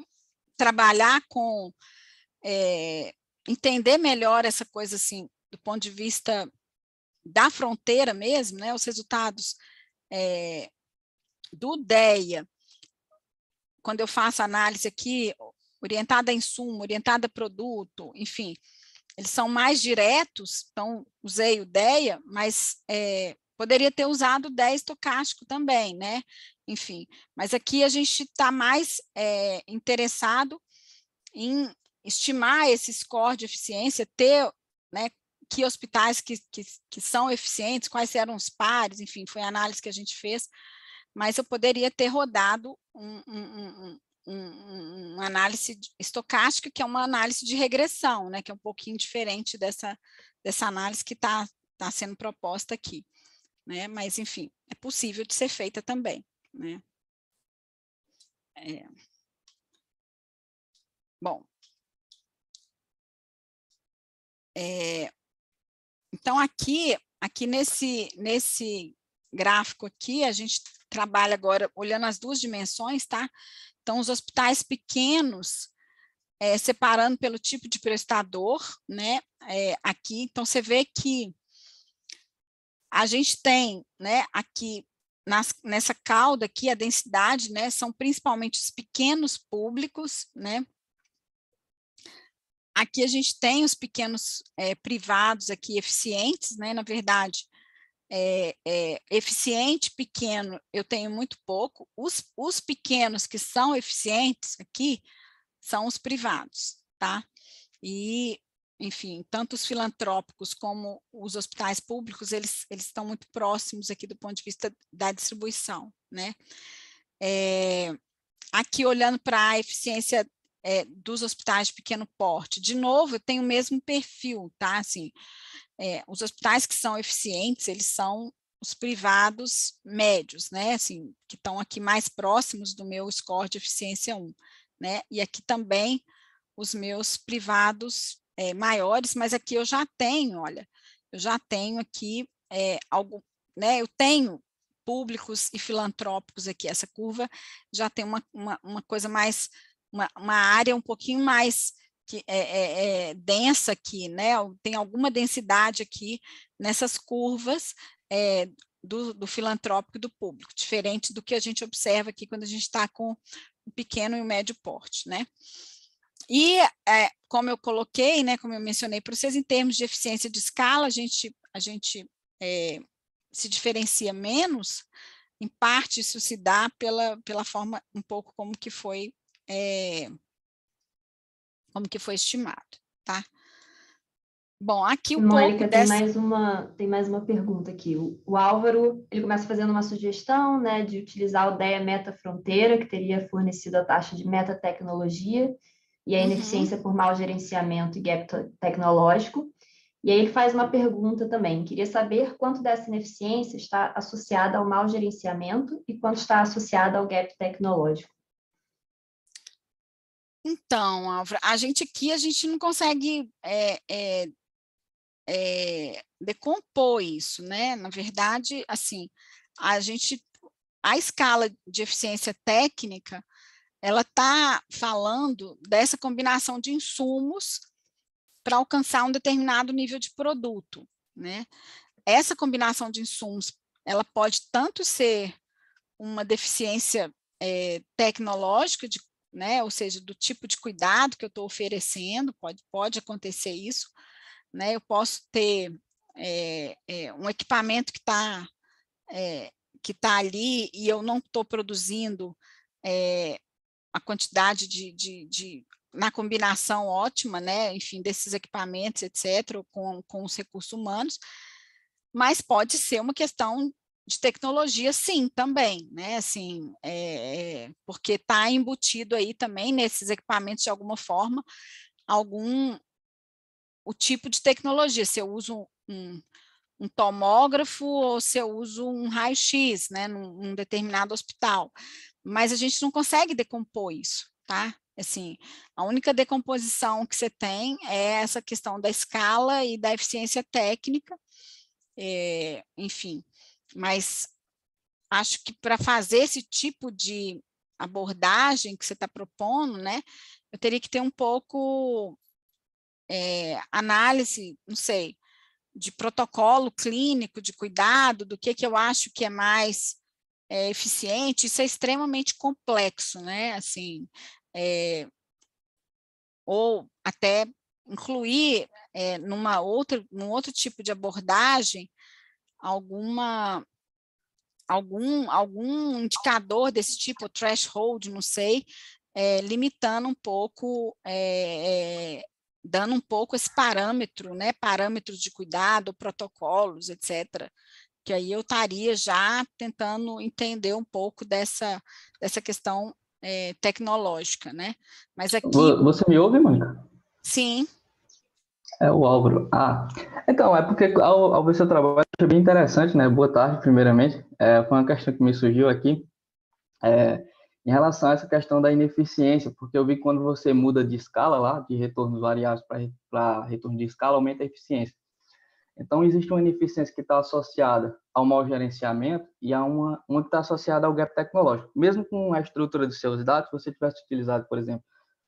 trabalhar com, entender melhor essa coisa, assim, do ponto de vista da fronteira mesmo, né, os resultados do DEA, quando eu faço análise aqui, orientada a insumo, orientada a produto, enfim, eles são mais diretos, então usei o DEA, mas poderia ter usado o DEA estocástico também, né? Enfim, mas aqui a gente está mais interessado em estimar esse score de eficiência, ter, né, que hospitais que são eficientes, quais eram os pares, enfim, foi a análise que a gente fez, mas eu poderia ter rodado uma análise estocástica, que é uma análise de regressão, né, que é um pouquinho diferente dessa análise que está sendo proposta aqui, né, mas, enfim, é possível de ser feita também, né. Bom, então aqui nesse gráfico aqui, a gente trabalha agora olhando as duas dimensões, tá? Então, os hospitais pequenos, separando pelo tipo de prestador, né? Aqui, então você vê que a gente tem, né, aqui nessa cauda aqui, a densidade, né, são principalmente os pequenos públicos, né? Aqui a gente tem os pequenos privados aqui eficientes, né? Na verdade, eficiente, pequeno, eu tenho muito pouco. Os pequenos que são eficientes aqui são os privados, tá? E, enfim, tanto os filantrópicos como os hospitais públicos, eles estão muito próximos aqui do ponto de vista da distribuição, né? Aqui, olhando para a eficiência dos hospitais de pequeno porte, de novo, eu tenho o mesmo perfil, tá? Assim, os hospitais que são eficientes, eles são os privados médios, né? Assim, que estão aqui mais próximos do meu score de eficiência 1, né? E aqui também os meus privados maiores, mas aqui eu já tenho, olha, eu já tenho aqui algo, né? Eu tenho públicos e filantrópicos aqui, essa curva já tem uma coisa mais, uma área um pouquinho mais que densa aqui, né? Tem alguma densidade aqui nessas curvas do filantrópico e do público, diferente do que a gente observa aqui quando a gente está com o pequeno e o médio porte, né? E, como eu coloquei, né, como eu mencionei para vocês, em termos de eficiência de escala, a gente se diferencia menos. Em parte, isso se dá pela forma um pouco como que foi estimado, tá? Bom, aqui um pouco Mônica, dessa... tem mais uma pergunta aqui. O Álvaro, ele começa fazendo uma sugestão, né, de utilizar o DEA Meta-Fronteira, que teria fornecido a taxa de metatecnologia e a Uhum. ineficiência por mau gerenciamento e gap tecnológico. E aí ele faz uma pergunta também. Queria saber quanto dessa ineficiência está associada ao mau gerenciamento e quanto está associada ao gap tecnológico. Então, Álvaro, a gente não consegue decompor isso, né? Na verdade, assim, a escala de eficiência técnica, ela está falando dessa combinação de insumos para alcançar um determinado nível de produto, né? Essa combinação de insumos, ela pode tanto ser uma deficiência tecnológica, né, ou seja, do tipo de cuidado que eu estou oferecendo, pode acontecer isso, né? Eu posso ter um equipamento que tá ali e eu não estou produzindo a quantidade na combinação ótima, né, enfim, desses equipamentos, etc., com os recursos humanos, mas pode ser uma questão de tecnologia, sim, também, né, assim, porque está embutido aí também nesses equipamentos, de alguma forma, o tipo de tecnologia, se eu uso um tomógrafo ou se eu uso um raio-x, né, num determinado hospital, mas a gente não consegue decompor isso, tá? Assim, a única decomposição que você tem é essa questão da escala e da eficiência técnica, enfim, mas acho que para fazer esse tipo de abordagem que você está propondo, né, eu teria que ter um pouco análise, não sei, de protocolo clínico, de cuidado, do que eu acho que é mais eficiente. Isso é extremamente complexo, né, assim, ou até incluir num outro tipo de abordagem algum indicador desse tipo, threshold, não sei, limitando um pouco, dando um pouco esse parâmetro, né, parâmetros de cuidado, protocolos, etc., que aí eu estaria já tentando entender um pouco dessa questão tecnológica, né? Mas aqui, Você me ouve, Mônica? sim. É o Álvaro. Ah, então, é porque ao ver seu trabalho, achei bem interessante, né? Boa tarde, primeiramente. Foi uma questão que me surgiu aqui, em relação a essa questão da ineficiência, porque eu vi que quando você muda de escala lá, de retornos variáveis para retorno de escala, aumenta a eficiência. Então, existe uma ineficiência que está associada ao mau gerenciamento e há uma que está associada ao gap tecnológico. Mesmo com a estrutura dos seus dados, se você tivesse utilizado, por exemplo,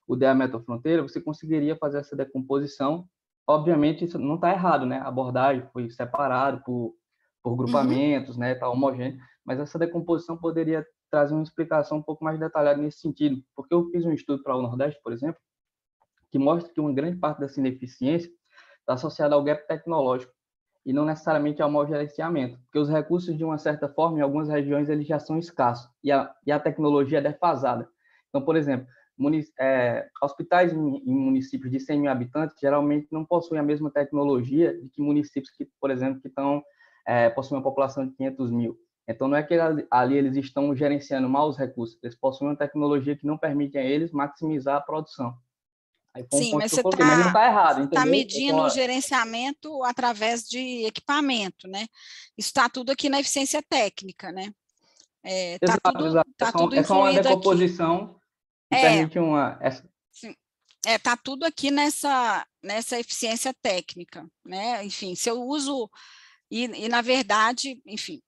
o DA Meta-Fronteira, você conseguiria fazer essa decomposição. Obviamente, isso não está errado, né? A abordagem foi separado por Uhum. grupamentos, né? Está homogêneo, mas essa decomposição poderia trazer uma explicação um pouco mais detalhada nesse sentido, porque eu fiz um estudo para o Nordeste, por exemplo, que mostra que uma grande parte dessa ineficiência está associada ao gap tecnológico e não necessariamente ao mau gerenciamento, porque os recursos, de uma certa forma, em algumas regiões, eles já são escassos e a tecnologia é defasada. Então, por exemplo, hospitais em municípios de 100 mil habitantes geralmente não possuem a mesma tecnologia de que municípios que, por exemplo, que possuem uma população de 500 mil. Então, não é que ali eles estão gerenciando mal os recursos, eles possuem uma tecnologia que não permite a eles maximizar a produção. Aí foi um Sim, ponto mas que eu coloquei, mas não está errado, tá entendeu? medindo o gerenciamento através de equipamento, né? Isso está tudo aqui na eficiência técnica, né? Exato, exato. Tá tudo É só uma incluído aqui. decomposição que É, permite uma. sim, tá tudo aqui nessa eficiência técnica, né? Enfim, se eu uso, na verdade, enfim,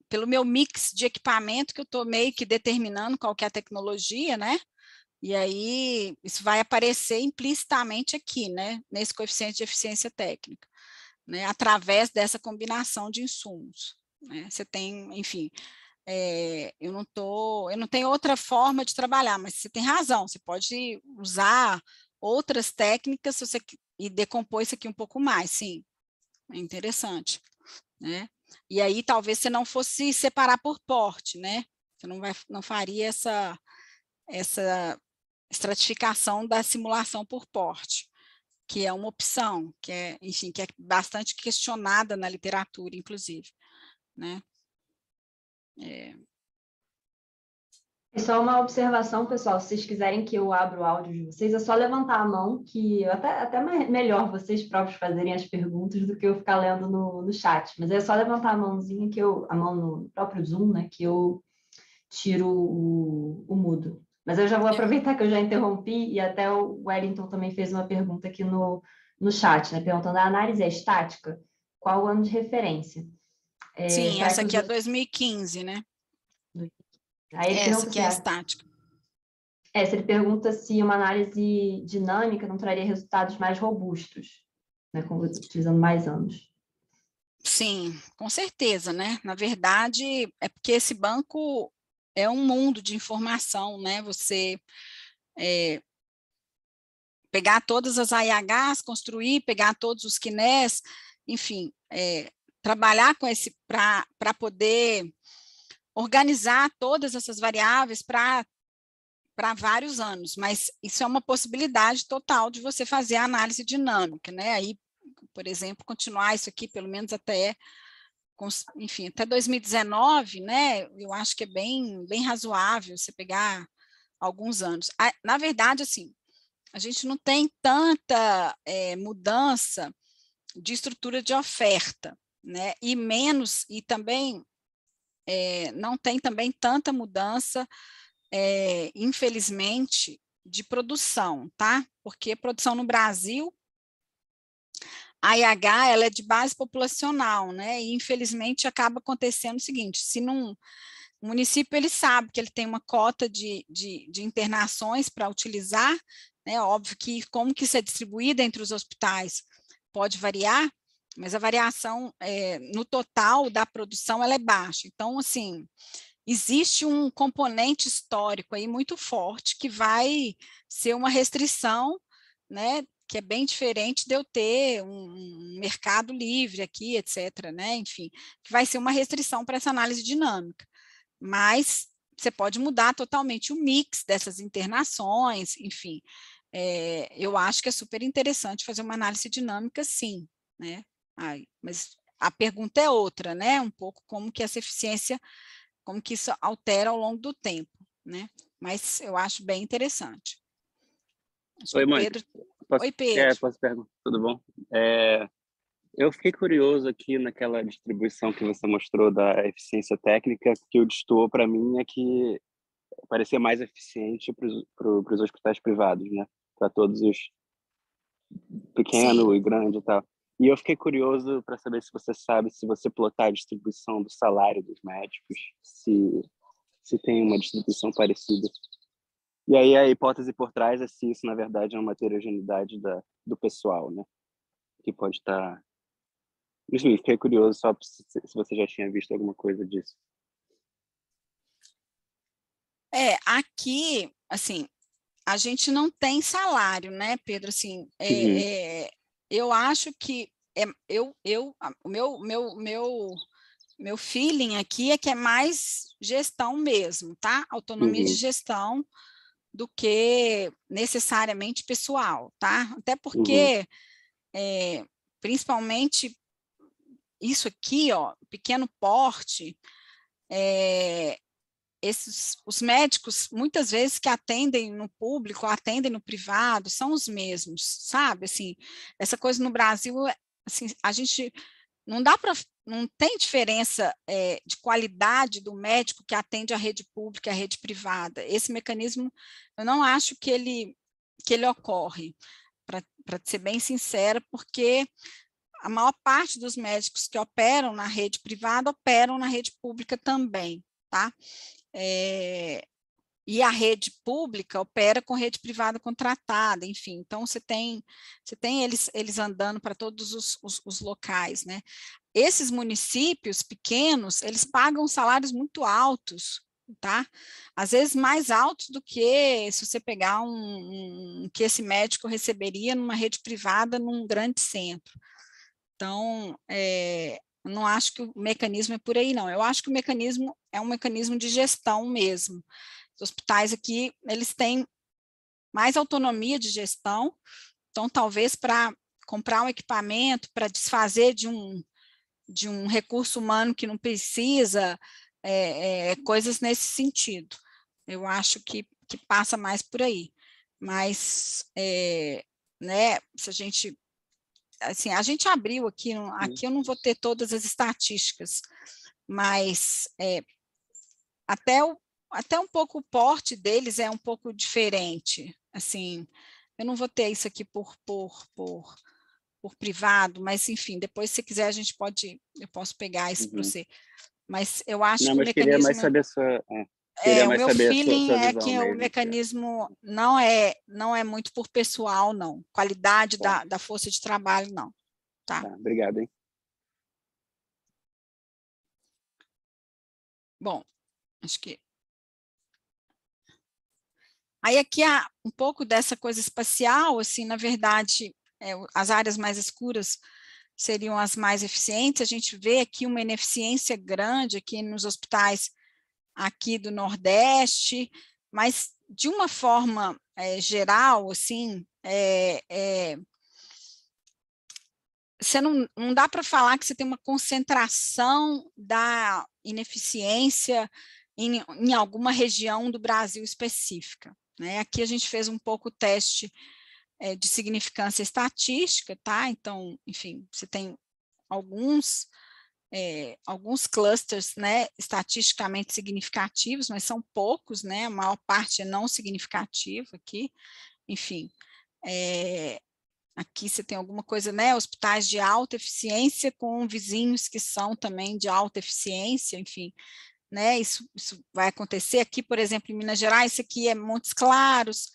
pelo meu mix de equipamento que eu estou meio que determinando qual que é a tecnologia, né? E aí, isso vai aparecer implicitamente aqui, né? Nesse coeficiente de eficiência técnica, né? Através dessa combinação de insumos, né? Você tem, enfim, eu não tenho outra forma de trabalhar, mas você tem razão, você pode usar outras técnicas, se você, e decompor isso aqui um pouco mais, sim, é interessante, né? E aí talvez você não fosse separar por porte, né? Você não faria essa estratificação da simulação por porte, que é uma opção, que é, enfim, que é bastante questionada na literatura, inclusive, né? Só uma observação, pessoal, se vocês quiserem que eu abra o áudio de vocês, é só levantar a mão, que até melhor vocês próprios fazerem as perguntas do que eu ficar lendo no chat. Mas é só levantar a mãozinha, a mão no próprio Zoom, né, que eu tiro o mudo. Mas eu já vou aproveitar que eu já interrompi, e até o Wellington também fez uma pergunta aqui no chat, né, perguntando: a análise é estática? Qual o ano de referência? Sim, essa aqui é 2015, né? Aí ele essa aqui é a estática. Se ele pergunta se uma análise dinâmica não traria resultados mais robustos, né, utilizando mais anos. Sim, com certeza, né? Na verdade, é porque esse banco é um mundo de informação, né? Você pegar todas as AIHs, construir, pegar todos os QNES, enfim, trabalhar com esse para poder organizar todas essas variáveis para vários anos, mas isso é uma possibilidade total de você fazer a análise dinâmica, né? Aí, por exemplo, continuar isso aqui pelo menos até, enfim, até 2019, né? Eu acho que é bem razoável você pegar alguns anos. Na verdade, assim, a gente não tem tanta mudança de estrutura de oferta, né? E também não tem também tanta mudança, infelizmente, de produção, tá? Porque a produção no Brasil, a IH, ela é de base populacional, né? E infelizmente acaba acontecendo o seguinte: se o município ele sabe que ele tem uma cota de internações para utilizar, né? Óbvio que como que isso é distribuído entre os hospitais pode variar, mas a variação no total da produção ela é baixa. Então, assim, existe um componente histórico aí muito forte que vai ser uma restrição, né, que é bem diferente de eu ter um mercado livre aqui, etc., né, enfim, que vai ser uma restrição para essa análise dinâmica, mas você pode mudar totalmente o mix dessas internações, enfim, eu acho que é super interessante fazer uma análise dinâmica, sim, né, mas a pergunta é outra, né, um pouco como que essa eficiência, como que isso altera ao longo do tempo, né? Mas eu acho bem interessante. Oi, Mônica. Oi, Pedro. Posso perguntar? Tudo bom? Eu fiquei curioso aqui naquela distribuição que você mostrou da eficiência técnica, que o destoou para mim é que parecia mais eficiente para os hospitais privados, né? Para todos os pequeno e grande e tal. E eu fiquei curioso para saber se você sabe, se você plotar a distribuição do salário dos médicos, se tem uma distribuição parecida. E aí a hipótese por trás é se isso, na verdade, é uma heterogeneidade do pessoal, né? Que pode estar... Enfim, fiquei curioso só se você já tinha visto alguma coisa disso. Aqui, assim, a gente não tem salário, né, Pedro? Assim, eu acho que o meu feeling aqui é que é mais gestão mesmo, tá? Autonomia de gestão do que necessariamente pessoal, tá? Até porque, principalmente isso aqui, ó, pequeno porte, os médicos, muitas vezes, que atendem no público, atendem no privado, são os mesmos, sabe? Assim, essa coisa no Brasil, assim, a gente não tem diferença de qualidade do médico que atende a rede pública e a rede privada. Esse mecanismo, eu não acho que ele ocorre, para ser bem sincera, porque a maior parte dos médicos que operam na rede privada operam na rede pública também, tá? E a rede pública opera com rede privada contratada, enfim, então você tem eles andando para todos os locais, né? Esses municípios pequenos, eles pagam salários muito altos tá? Às vezes mais altos do que se você pegar que esse médico receberia numa rede privada num grande centro. Então, eu não acho que o mecanismo é por aí, não. Eu acho que o mecanismo é um mecanismo de gestão mesmo. Os hospitais aqui, eles têm mais autonomia de gestão, então talvez para comprar um equipamento, para desfazer de um recurso humano que não precisa, coisas nesse sentido. Eu acho que passa mais por aí. Mas, né, se a gente... Assim, a gente abriu aqui eu não vou ter todas as estatísticas, mas até um pouco o porte deles é um pouco diferente. Assim, eu não vou ter isso aqui por privado, mas enfim, depois se quiser eu posso pegar isso para você. Mas eu acho Não, que o mas queria mais mecanismo... saber a sua... Queria o mais meu saber a feeling sua é visão que o mesmo. mecanismo não é muito por pessoal, não. Qualidade Tá, da força de trabalho, não. Tá? obrigado, hein? Bom, acho que... Aí aqui há um pouco dessa coisa espacial, assim, na verdade, as áreas mais escuras seriam as mais eficientes. A gente vê aqui uma ineficiência grande aqui nos hospitais aqui do Nordeste, mas de uma forma geral, assim, você não dá para falar que você tem uma concentração da ineficiência em alguma região do Brasil específica, né? Aqui a gente fez um pouco o teste de significância estatística, tá? Então, enfim, você tem alguns clusters, né, estatisticamente significativos, mas são poucos, né? A maior parte é não significativa aqui, enfim. Aqui você tem alguma coisa, né, hospitais de alta eficiência com vizinhos que são também de alta eficiência, enfim, né, isso vai acontecer aqui, por exemplo, em Minas Gerais, isso aqui é Montes Claros,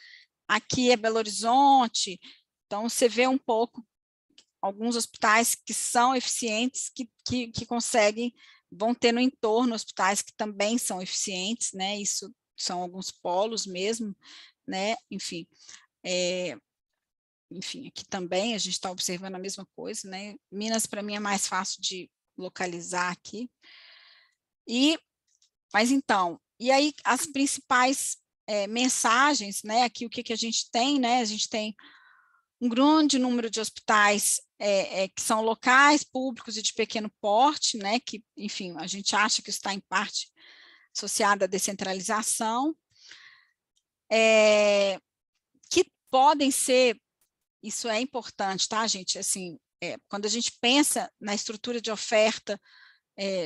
aqui é Belo Horizonte, então você vê um pouco alguns hospitais que são eficientes, que conseguem, vão ter no entorno hospitais que também são eficientes, né, isso são alguns polos mesmo, né, enfim, aqui também a gente está observando a mesma coisa, né? Minas, para mim, é mais fácil de localizar aqui. Mas então, e aí as principais mensagens, né? Aqui o que a gente tem, né? A gente tem um grande número de hospitais que são locais, públicos e de pequeno porte, né? Que, enfim, a gente acha que isso está em parte associado à descentralização, que podem ser... Isso é importante, tá, gente? Assim, quando a gente pensa na estrutura de oferta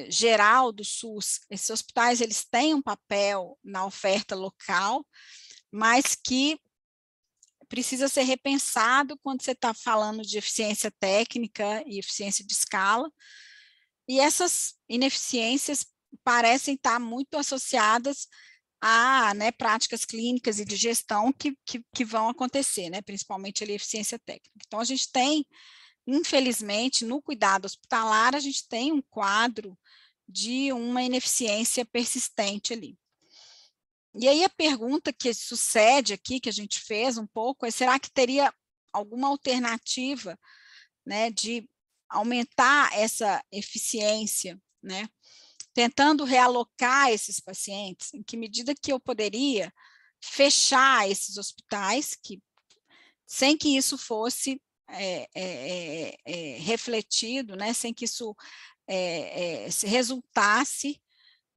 geral do SUS, esses hospitais eles têm um papel na oferta local, mas que precisa ser repensado quando você está falando de eficiência técnica e eficiência de escala, e essas ineficiências parecem estar muito associadas a, né, práticas clínicas e de gestão que vão acontecer, né, principalmente a eficiência técnica. Então, a gente tem, infelizmente, no cuidado hospitalar, a gente tem um quadro de uma ineficiência persistente ali. E aí a pergunta que sucede aqui, que a gente fez um pouco, é será que teria alguma alternativa, né, de aumentar essa eficiência, né, tentando realocar esses pacientes, em que medida que eu poderia fechar esses hospitais, sem que isso fosse refletido, né, sem que isso se resultasse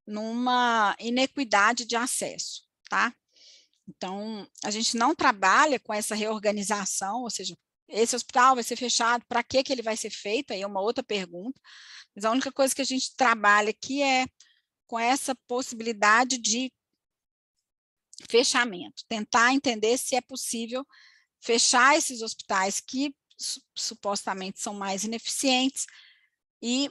numa inequidade de acesso, tá? Então, a gente não trabalha com essa reorganização, ou seja, esse hospital vai ser fechado, para que ele vai ser feito? Aí é uma outra pergunta, mas a única coisa que a gente trabalha aqui é com essa possibilidade de fechamento, tentar entender se é possível fechar esses hospitais que supostamente são mais ineficientes e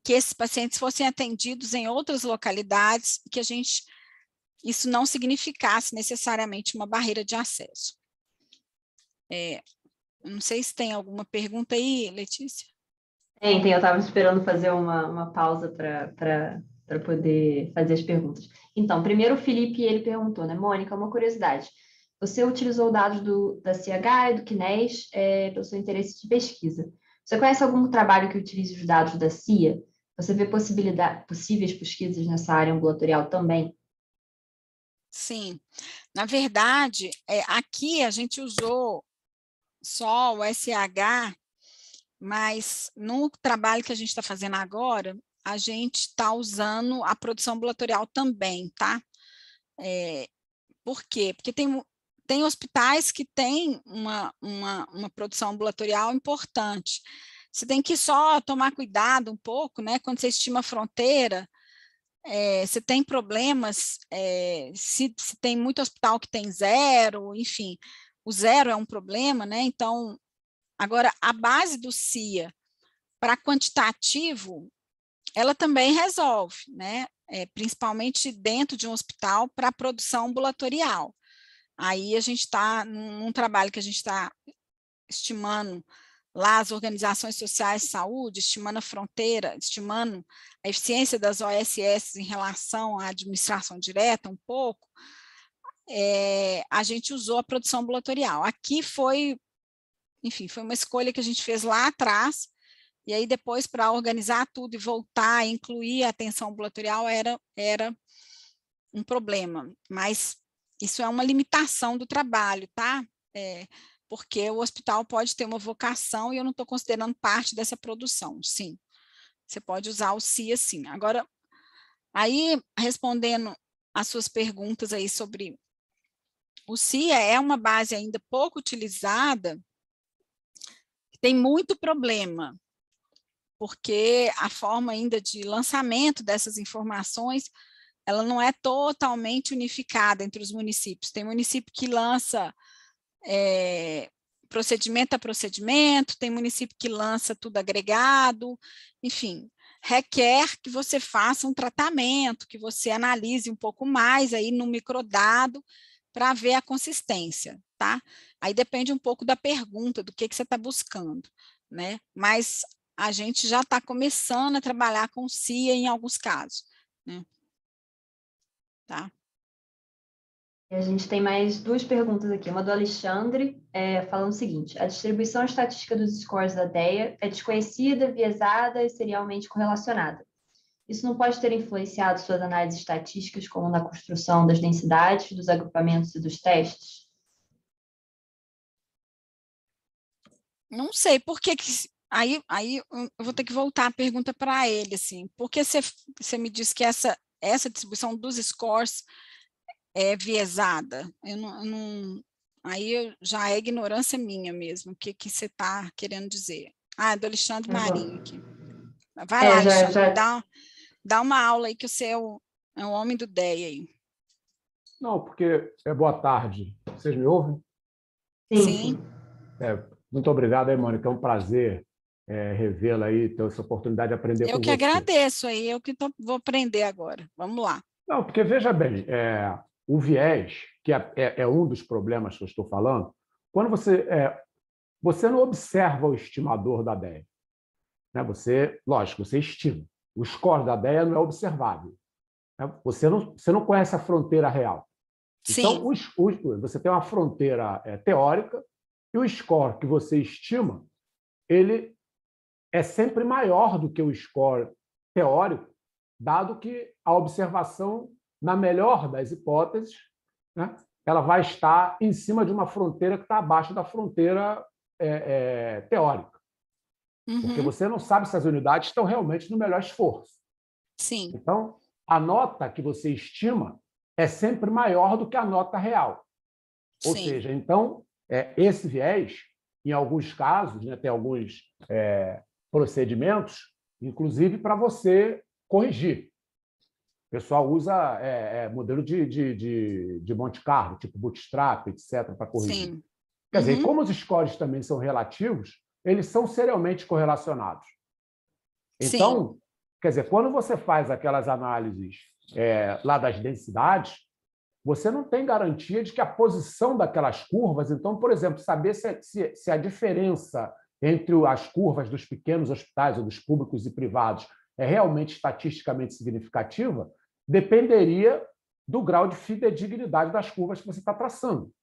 que esses pacientes fossem atendidos em outras localidades, que isso não significasse necessariamente uma barreira de acesso. Não sei se tem alguma pergunta aí, Letícia. Tem, eu estava esperando fazer uma pausa para para poder fazer as perguntas. Então, primeiro o Felipe, ele perguntou, né, Mônica, uma curiosidade. Você utilizou dados da CH e do CNES pelo seu interesse de pesquisa. Você conhece algum trabalho que utilize os dados da CIA? Você vê possíveis pesquisas nessa área ambulatorial também? Sim. Na verdade, aqui a gente usou só o SH, mas no trabalho que a gente está fazendo agora, a gente está usando a produção ambulatorial também, tá? Por quê? Porque tem hospitais que têm uma produção ambulatorial importante. Você tem que só tomar cuidado um pouco, né? Quando você estima a fronteira, você tem problemas, se tem muito hospital que tem zero, enfim, o zero é um problema, né? Então, agora, a base do CIA para quantitativo, ela também resolve, né? Principalmente dentro de um hospital para produção ambulatorial. Aí a gente está num trabalho que a gente está estimando lá as organizações sociais de saúde, estimando a fronteira, estimando a eficiência das OSS em relação à administração direta um pouco, a gente usou a produção ambulatorial. Aqui foi, enfim, foi uma escolha que a gente fez lá atrás, e aí depois para organizar tudo e voltar a incluir a atenção ambulatorial era um problema, mas isso é uma limitação do trabalho, tá? Porque o hospital pode ter uma vocação e eu não estou considerando parte dessa produção, sim. Você pode usar o CIA, sim. Agora, aí, respondendo as suas perguntas aí sobre o CIA, é uma base ainda pouco utilizada, tem muito problema, porque a forma ainda de lançamento dessas informações, ela não é totalmente unificada entre os municípios. Tem município que lança procedimento a procedimento, tem município que lança tudo agregado, enfim, requer que você faça um tratamento, que você analise um pouco mais aí no microdado para ver a consistência, tá? Aí depende um pouco da pergunta, do que você está buscando, né? Mas a gente já está começando a trabalhar com CIA em alguns casos, né? Tá? E a gente tem mais duas perguntas aqui. Uma do Alexandre, falando o seguinte: a distribuição estatística dos scores da DEA é desconhecida, viesada e serialmente correlacionada. Isso não pode ter influenciado suas análises estatísticas, como na construção das densidades, dos agrupamentos e dos testes? Não sei, por que aí eu vou ter que voltar a pergunta para ele, assim, por que você me disse que essa distribuição dos scores é viesada? Aí já é ignorância minha mesmo, o que você está querendo dizer. Ah, é do Alexandre Marinho aqui. Vai lá, Alexandre, dá uma aula aí que você é o homem do DEA aí. Não, porque boa tarde. Vocês me ouvem? Sim. Muito obrigado aí, Mônica. É um prazer revê-la aí, ter essa oportunidade de aprender com você. Eu que agradeço aí, eu que vou aprender agora. Vamos lá. Não, porque veja bem, o viés, que é um dos problemas que eu estou falando, quando você não observa o estimador da DEA, né? Lógico, você estima. O score da DEA não é observável. Né? Você não conhece a fronteira real. Sim. Então, você tem uma fronteira teórica e o score que você estima, ele é sempre maior do que o score teórico, dado que a observação, na melhor das hipóteses, né, ela vai estar em cima de uma fronteira que está abaixo da fronteira teórica. Uhum. Porque você não sabe se as unidades estão realmente no melhor esforço. Sim. Então, a nota que você estima é sempre maior do que a nota real. Ou Sim. seja, então, esse viés, em alguns casos, né, tem alguns procedimentos, inclusive para você corrigir. O pessoal usa modelo de Monte Carlo, tipo Bootstrap, etc., para corrigir. Sim. Quer dizer, como os scores também são relativos, eles são serialmente correlacionados. Então, sim. Quer dizer, quando você faz aquelas análises lá das densidades, você não tem garantia de que a posição daquelas curvas, então, por exemplo, saber se a diferença entre as curvas dos pequenos hospitais ou dos públicos e privados é realmente estatisticamente significativa, dependeria do grau de fidedignidade das curvas que você está traçando.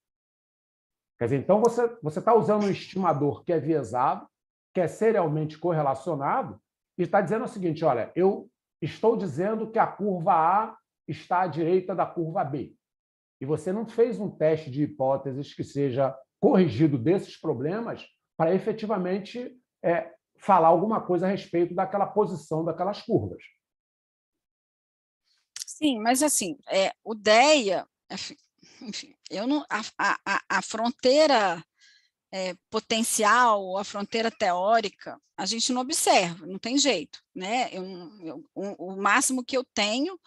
Quer dizer, então, você está usando um estimador que é viesado, que é serialmente correlacionado, e está dizendo o seguinte, olha, eu estou dizendo que a curva A está à direita da curva B. E você não fez um teste de hipóteses que seja corrigido desses problemas para efetivamente falar alguma coisa a respeito daquela posição daquelas curvas. Sim, mas assim, o DEA, enfim, a fronteira potencial, a fronteira teórica, a gente não observa, não tem jeito, né? O máximo que eu tenho,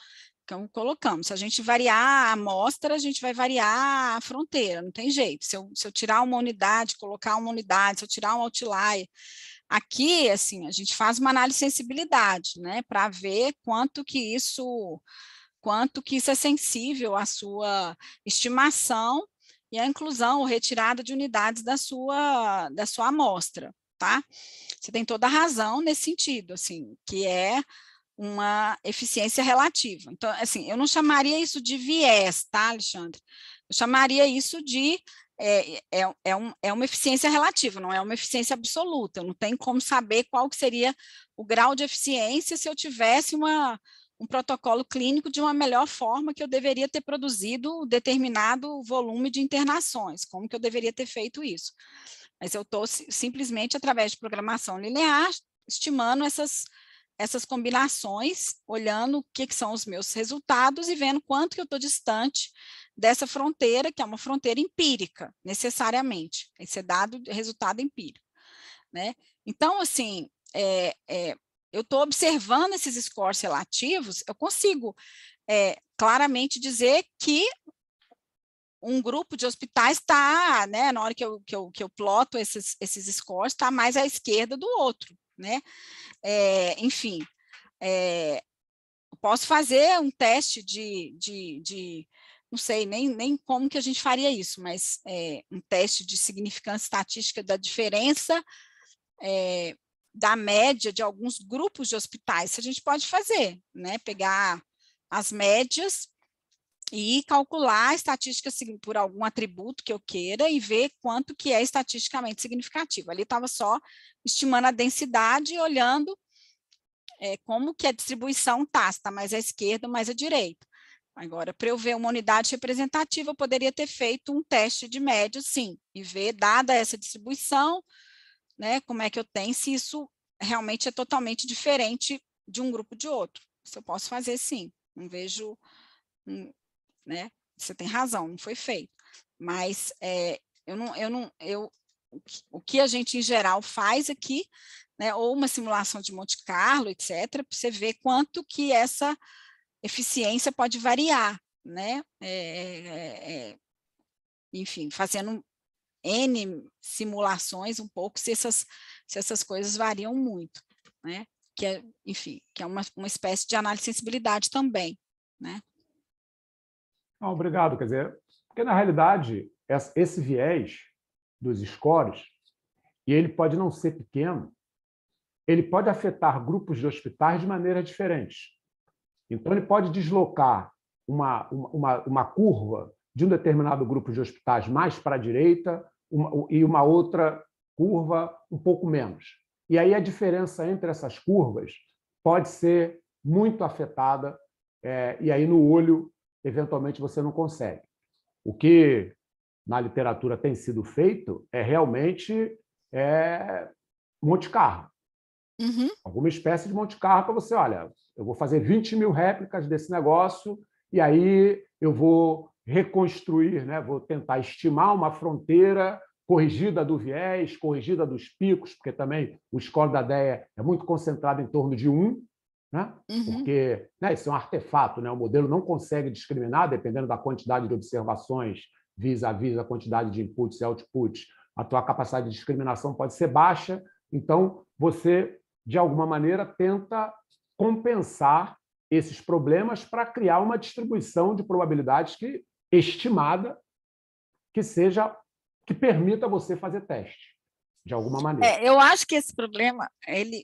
então colocamos, se a gente variar a amostra, a gente vai variar a fronteira, não tem jeito. Se eu tirar uma unidade, colocar uma unidade, se eu tirar um outlier, aqui, assim, a gente faz uma análise de sensibilidade, né, para ver quanto que isso é sensível à sua estimação e à inclusão ou retirada de unidades da sua amostra, tá? Você tem toda a razão nesse sentido, assim, que é uma eficiência relativa. Então, assim, eu não chamaria isso de viés, tá, Alexandre? Eu chamaria isso de uma eficiência relativa, não é uma eficiência absoluta. Eu não tenho como saber qual que seria o grau de eficiência se eu tivesse um protocolo clínico de uma melhor forma que eu deveria ter produzido determinado volume de internações, como que eu deveria ter feito isso. Mas eu estou simplesmente, através de programação linear, estimando essas combinações, olhando o que são os meus resultados e vendo quanto que eu estou distante dessa fronteira, que é uma fronteira empírica, necessariamente. Esse é dado resultado empírico, né? Então, assim, eu estou observando esses scores relativos, eu consigo claramente dizer que um grupo de hospitais está, né, na hora que eu ploto esses scores, está mais à esquerda do outro, né? Enfim, eu posso fazer um teste não sei nem como que a gente faria isso, mas um teste de significância estatística da diferença da média de alguns grupos de hospitais, a gente pode fazer, né? Pegar as médias e calcular a estatística por algum atributo que eu queira e ver quanto que é estatisticamente significativo. Ali estava só estimando a densidade e olhando como que a distribuição está mais à esquerda ou mais à direita. Agora, para eu ver uma unidade representativa, eu poderia ter feito um teste de médio, sim, e ver, dada essa distribuição, né, como é que eu tenho, se isso realmente é totalmente diferente de um grupo de outro. Isso eu posso fazer, sim. Não vejo, né, você tem razão, não foi feito. Mas o que a gente, em geral, faz aqui, né, ou uma simulação de Monte Carlo, etc., para você ver quanto que essa eficiência pode variar, né? Enfim, fazendo N simulações um pouco, se essas coisas variam muito, né? Enfim, que é uma espécie de análise de sensibilidade também, né? Não, obrigado. Quer dizer, porque, na realidade, esse viés dos scores, e ele pode não ser pequeno, ele pode afetar grupos de hospitais de maneira diferente. Então, ele pode deslocar uma curva de um determinado grupo de hospitais mais para a direita e uma outra curva um pouco menos. E aí a diferença entre essas curvas pode ser muito afetada, e aí no olho, eventualmente, você não consegue. O que na literatura tem sido feito é realmente Monte Carlo. Uhum. Alguma espécie de Monte Carlo para você, olha, eu vou fazer 20 mil réplicas desse negócio e aí eu vou reconstruir, né? Vou tentar estimar uma fronteira corrigida do viés, corrigida dos picos, porque também o score da DEA é muito concentrado em torno de 1, né? Porque, né, isso é um artefato, né? O modelo não consegue discriminar, dependendo da quantidade de observações vis-à-vis a quantidade de inputs e outputs, a tua capacidade de discriminação pode ser baixa, então você, de alguma maneira, tenta compensar esses problemas para criar uma distribuição de probabilidades estimada que permita você fazer teste. de alguma maneira. Eu acho que esse problema,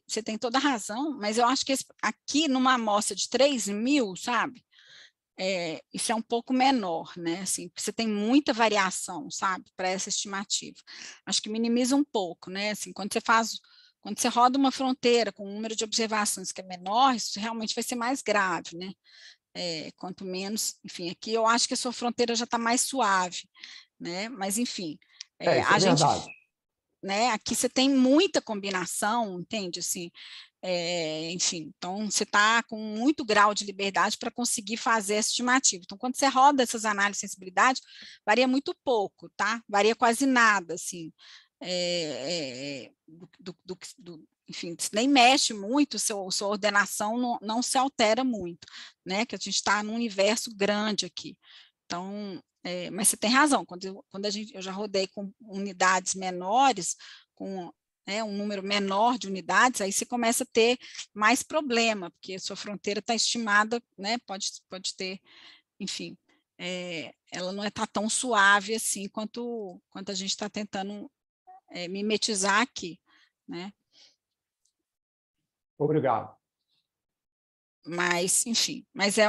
você tem toda a razão, mas eu acho que aqui numa amostra de 3.000, sabe? Isso é um pouco menor, né? Assim, você tem muita variação, sabe? Para essa estimativa. Acho que minimiza um pouco, né? Assim, quando você roda uma fronteira com um número de observações que é menor, isso realmente vai ser mais grave, né? Quanto menos, enfim, aqui eu acho que a sua fronteira já está mais suave, né? Mas, enfim, Isso é verdade. Né, aqui você tem muita combinação, entende? Assim, enfim, então você está com muito grau de liberdade para conseguir fazer essa estimativa. Então, quando você roda essas análises de sensibilidade, varia muito pouco, tá? Varia quase nada, assim, enfim, nem mexe muito, sua ordenação não se altera muito, né? Que a gente está num universo grande aqui. Então, mas você tem razão, quando eu já rodei com unidades menores, com um número menor de unidades, aí você começa a ter mais problema, porque a sua fronteira está estimada, né, pode ter, enfim, ela não está tão suave assim quanto a gente está tentando mimetizar aqui, né? Obrigado. Mas, enfim, mas é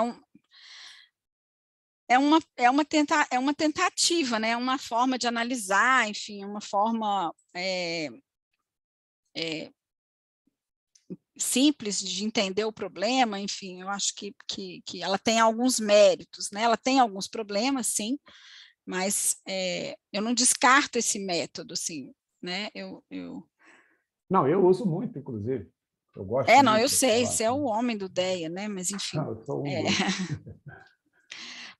uma tentativa, né? Uma forma de analisar, enfim, uma forma simples de entender o problema, enfim, eu acho que ela tem alguns méritos, né? Ela tem alguns problemas, sim, mas eu não descarto esse método, assim, né? Não, eu uso muito, inclusive. Eu gosto não, muito eu de sei, falar. você é o homem do DEA, né? Mas, enfim. Não, eu sou um dos.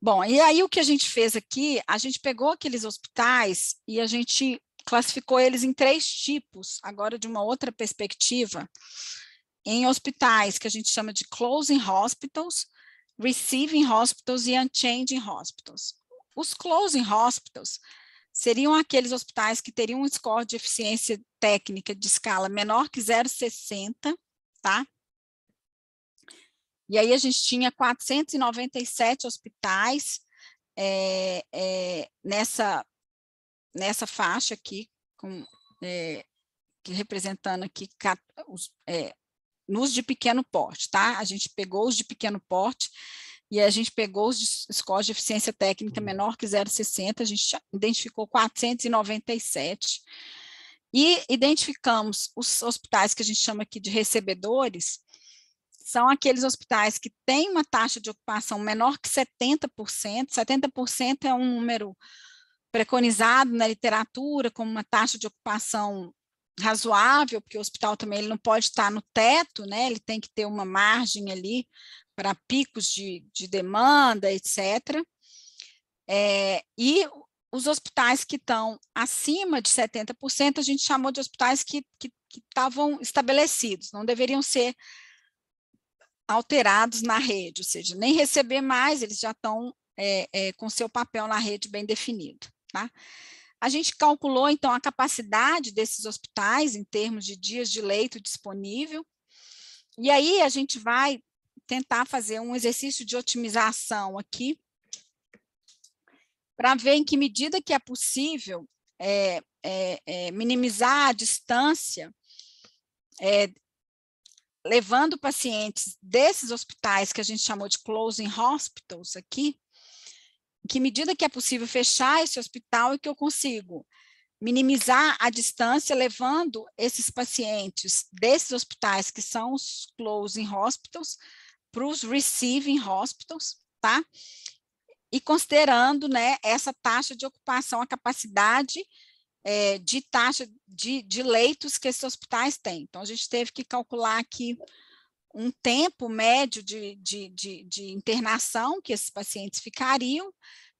Bom, e aí o que a gente fez aqui, a gente pegou aqueles hospitais e a gente classificou eles em 3 tipos, agora de uma outra perspectiva, em hospitais que a gente chama de closing hospitals, receiving hospitals e unchanging hospitals. Os closing hospitals seriam aqueles hospitais que teriam um score de eficiência técnica de escala menor que 0,60, tá? E aí a gente tinha 497 hospitais nessa faixa aqui, representando aqui nos de pequeno porte, tá? A gente pegou os de pequeno porte e a gente pegou os de scores de eficiência técnica menor que 0,60, a gente identificou 497 e identificamos os hospitais que a gente chama aqui de recebedores, são aqueles hospitais que têm uma taxa de ocupação menor que 70%, 70% é um número preconizado na literatura como uma taxa de ocupação razoável, porque o hospital também ele não pode estar no teto, né? Ele tem que ter uma margem ali para picos de demanda, etc. E os hospitais que estão acima de 70%, a gente chamou de hospitais que estavam estabelecidos, não deveriam ser alterados na rede, ou seja, nem receber mais, eles já estão com seu papel na rede bem definido. Tá? A gente calculou, então, a capacidade desses hospitais em termos de dias de leito disponível, e aí a gente vai tentar fazer um exercício de otimização aqui, para ver em que medida que é possível minimizar a distância, levando pacientes desses hospitais que a gente chamou de closing hospitals aqui, em que medida que é possível fechar esse hospital e que eu consigo minimizar a distância levando esses pacientes desses hospitais que são os closing hospitals para os receiving hospitals, tá? E considerando, né, essa taxa de ocupação, a capacidade de taxa de leitos que esses hospitais têm. Então, a gente teve que calcular aqui um tempo médio de internação que esses pacientes ficariam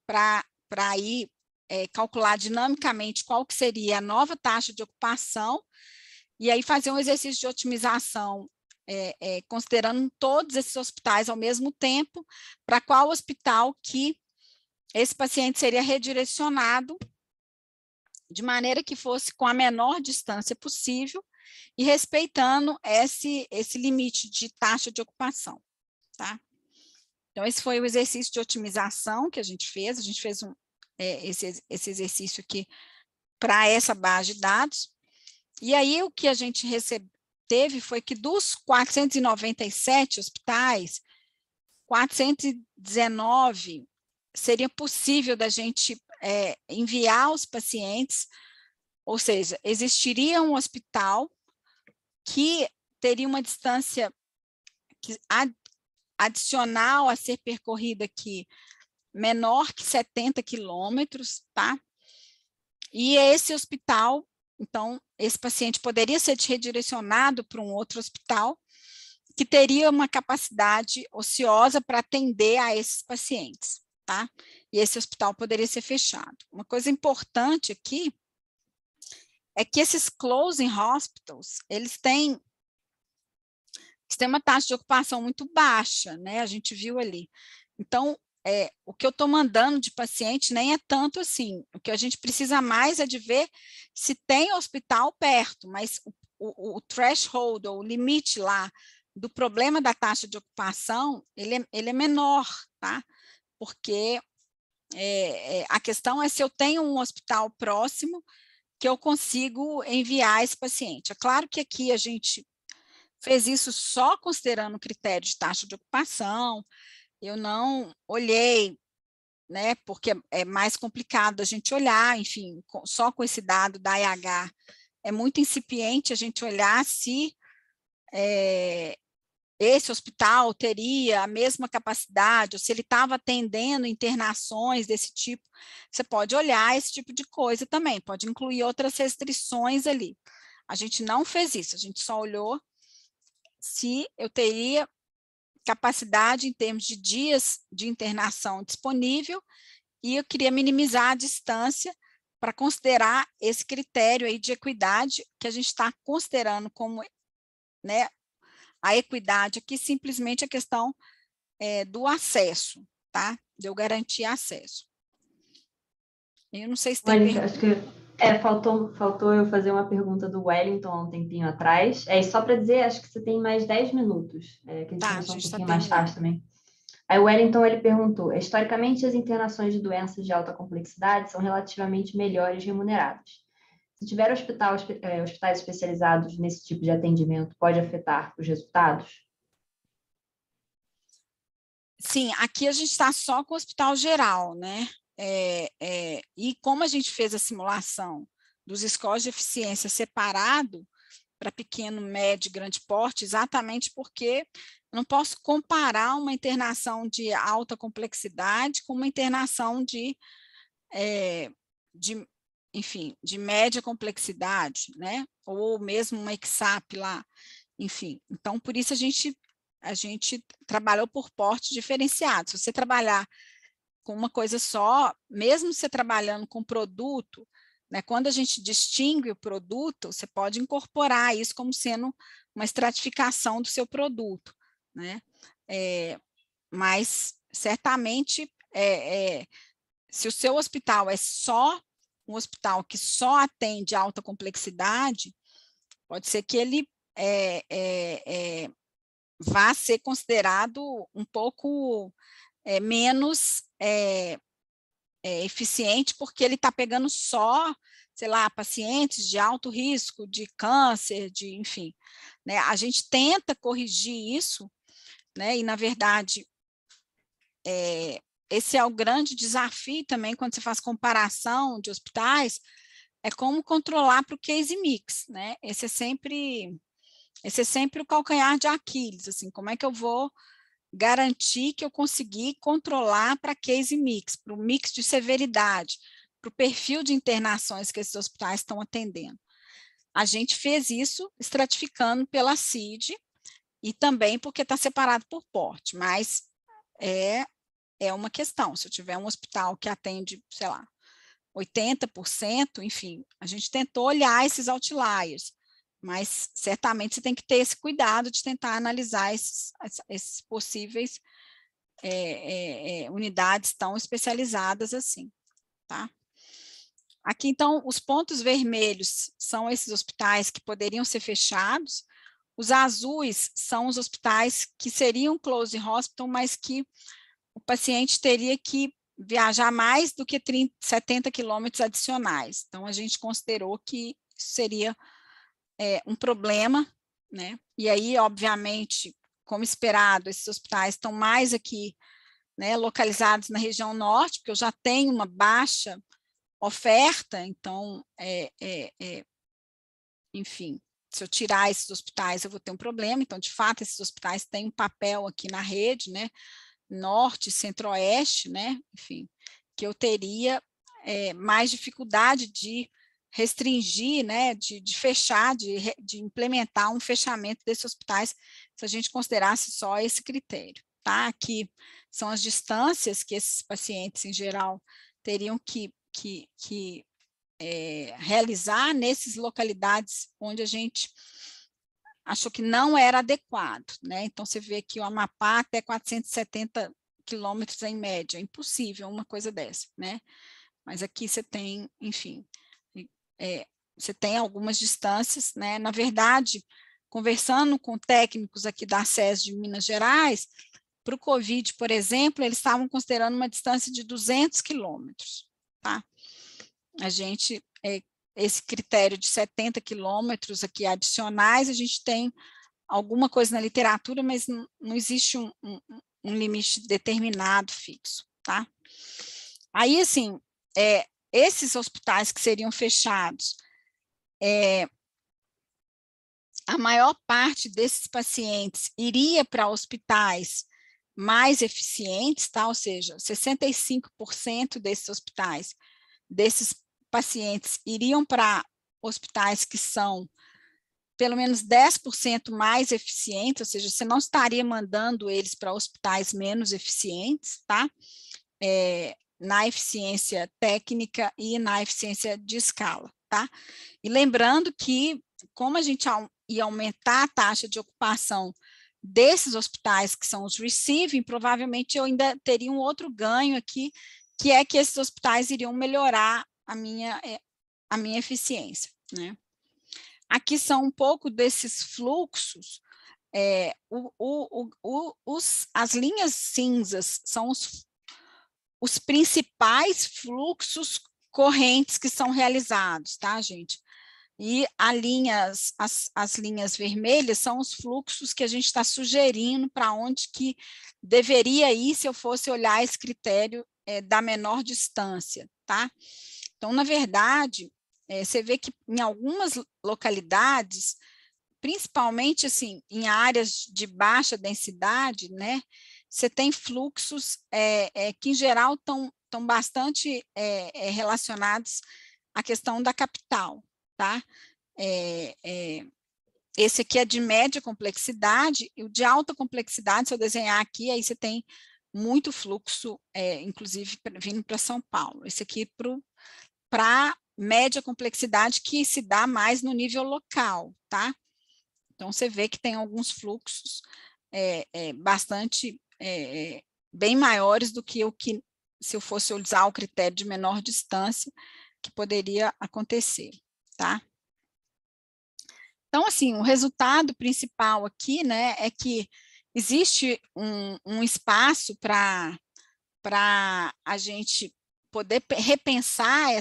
para aí calcular dinamicamente qual que seria a nova taxa de ocupação e aí fazer um exercício de otimização considerando todos esses hospitais ao mesmo tempo, para qual hospital que esse paciente seria redirecionado de maneira que fosse com a menor distância possível e respeitando esse limite de taxa de ocupação, tá? Então, esse foi o exercício de otimização que a gente fez esse exercício aqui para essa base de dados, E aí o que a gente teve foi que dos 497 hospitais, 419 seria possível da gente enviar os pacientes, ou seja, existiria um hospital que teria uma distância adicional a ser percorrida aqui, menor que 70 quilômetros, tá? E esse hospital, então, esse paciente poderia ser redirecionado para um outro hospital que teria uma capacidade ociosa para atender a esses pacientes, tá? E esse hospital poderia ser fechado. Uma coisa importante aqui é que esses closing hospitals, eles têm uma taxa de ocupação muito baixa, né? A gente viu ali. Então, o que eu estou mandando de paciente nem é tanto assim. O que a gente precisa mais é de ver se tem hospital perto, mas o threshold, ou o limite lá do problema da taxa de ocupação, ele é menor, tá? Porque a questão é se eu tenho um hospital próximo que eu consigo enviar esse paciente. É claro que aqui a gente fez isso só considerando o critério de taxa de ocupação, eu não olhei, né, porque é mais complicado a gente olhar, enfim, só com esse dado da IH, é muito incipiente a gente olhar se esse hospital teria a mesma capacidade, ou se ele estava atendendo internações desse tipo. Você pode olhar esse tipo de coisa também, pode incluir outras restrições ali. A gente não fez isso, a gente só olhou se eu teria capacidade em termos de dias de internação disponível, e eu queria minimizar a distância para considerar esse critério aí de equidade, que a gente está considerando como, né, a equidade aqui, simplesmente a questão do acesso, tá? De eu garantir acesso. Eu não sei se tem Mônica, acho que faltou eu fazer uma pergunta do Wellington há um tempinho atrás. E só para dizer, acho que você tem mais 10 minutos, que a gente tá, começou um está pouquinho mais terminando. tarde também. Aí o Wellington ele perguntou: historicamente, as internações de doenças de alta complexidade são relativamente melhores remuneradas. Se tiver hospitais especializados nesse tipo de atendimento, pode afetar os resultados? Sim, aqui a gente está só com o hospital geral, né? E como a gente fez a simulação dos scores de eficiência separado para pequeno, médio e grande porte, exatamente porque eu não posso comparar uma internação de alta complexidade com uma internação enfim, de média complexidade, né? Ou mesmo uma EXAP lá, enfim. Então, por isso a gente trabalhou por porte diferenciado. Se você trabalhar com uma coisa só, mesmo você trabalhando com produto, né, quando a gente distingue o produto, você pode incorporar isso como sendo uma estratificação do seu produto, né? Mas, certamente, se o seu hospital é só um hospital que só atende alta complexidade, pode ser que ele vá ser considerado um pouco menos eficiente, porque ele está pegando só, sei lá, pacientes de alto risco, de câncer, enfim. Né? A gente tenta corrigir isso, né? E, na verdade, esse é o grande desafio também, quando você faz comparação de hospitais, é como controlar para o case mix, né? Esse é sempre o calcanhar de Aquiles, assim, como é que eu vou garantir que eu consegui controlar para case mix, para o mix de severidade, para o perfil de internações que esses hospitais estão atendendo. A gente fez isso estratificando pela CID e também porque está separado por porte, mas é uma questão. Se eu tiver um hospital que atende, sei lá, 80%, enfim, a gente tentou olhar esses outliers, mas certamente você tem que ter esse cuidado de tentar analisar esses possíveis unidades tão especializadas assim, tá? Aqui, então, os pontos vermelhos são esses hospitais que poderiam ser fechados, os azuis são os hospitais que seriam close hospital, mas que o paciente teria que viajar mais do que 70 quilômetros adicionais. Então, a gente considerou que isso seria um problema, né? E aí, obviamente, como esperado, esses hospitais estão mais aqui, né, localizados na região norte, porque eu já tenho uma baixa oferta, então, enfim, se eu tirar esses hospitais, eu vou ter um problema. Então, de fato, esses hospitais têm um papel aqui na rede, né, norte, centro-oeste, né, enfim, que eu teria mais dificuldade de restringir, né, de fechar, de implementar um fechamento desses hospitais, se a gente considerasse só esse critério, tá? Aqui são as distâncias que esses pacientes, em geral, teriam que realizar nesses localidades onde a gente achou que não era adequado, né? Então, você vê que o Amapá até 470 quilômetros em média, é impossível uma coisa dessa, né? Mas aqui você tem, enfim, você tem algumas distâncias, né? Na verdade, conversando com técnicos aqui da SES de Minas Gerais, para o Covid, por exemplo, eles estavam considerando uma distância de 200 quilômetros, tá? A gente, esse critério de 70 quilômetros aqui adicionais, a gente tem alguma coisa na literatura, mas não existe um limite determinado, fixo, tá? Aí, assim, esses hospitais que seriam fechados, a maior parte desses pacientes iria para hospitais mais eficientes, tá? Ou seja, 65% desses hospitais, desses pacientes, iriam para hospitais que são pelo menos 10% mais eficientes, ou seja, você não estaria mandando eles para hospitais menos eficientes, tá? Na eficiência técnica e na eficiência de escala, tá? E lembrando que, como a gente ia aumentar a taxa de ocupação desses hospitais que são os receiving, provavelmente eu ainda teria um outro ganho aqui, que é que esses hospitais iriam melhorar a minha eficiência, né? Aqui são um pouco desses fluxos. As linhas cinzas são os principais fluxos correntes que são realizados, tá, gente? E as linhas vermelhas são os fluxos que a gente está sugerindo para onde que deveria ir se eu fosse olhar esse critério da menor distância, tá? Então, na verdade, você vê que em algumas localidades, principalmente assim, em áreas de baixa densidade, né, você tem fluxos que, em geral, estão bastante relacionados à questão da capital, tá? Esse aqui é de média complexidade, e o de alta complexidade, se eu desenhar aqui, aí você tem muito fluxo, inclusive vindo para São Paulo. Esse aqui para média complexidade, que se dá mais no nível local, tá? Então, você vê que tem alguns fluxos bastante, bem maiores do que se eu fosse usar o critério de menor distância, que poderia acontecer, tá? Então, assim, o resultado principal aqui, né, é que existe um espaço para a gente poder repensar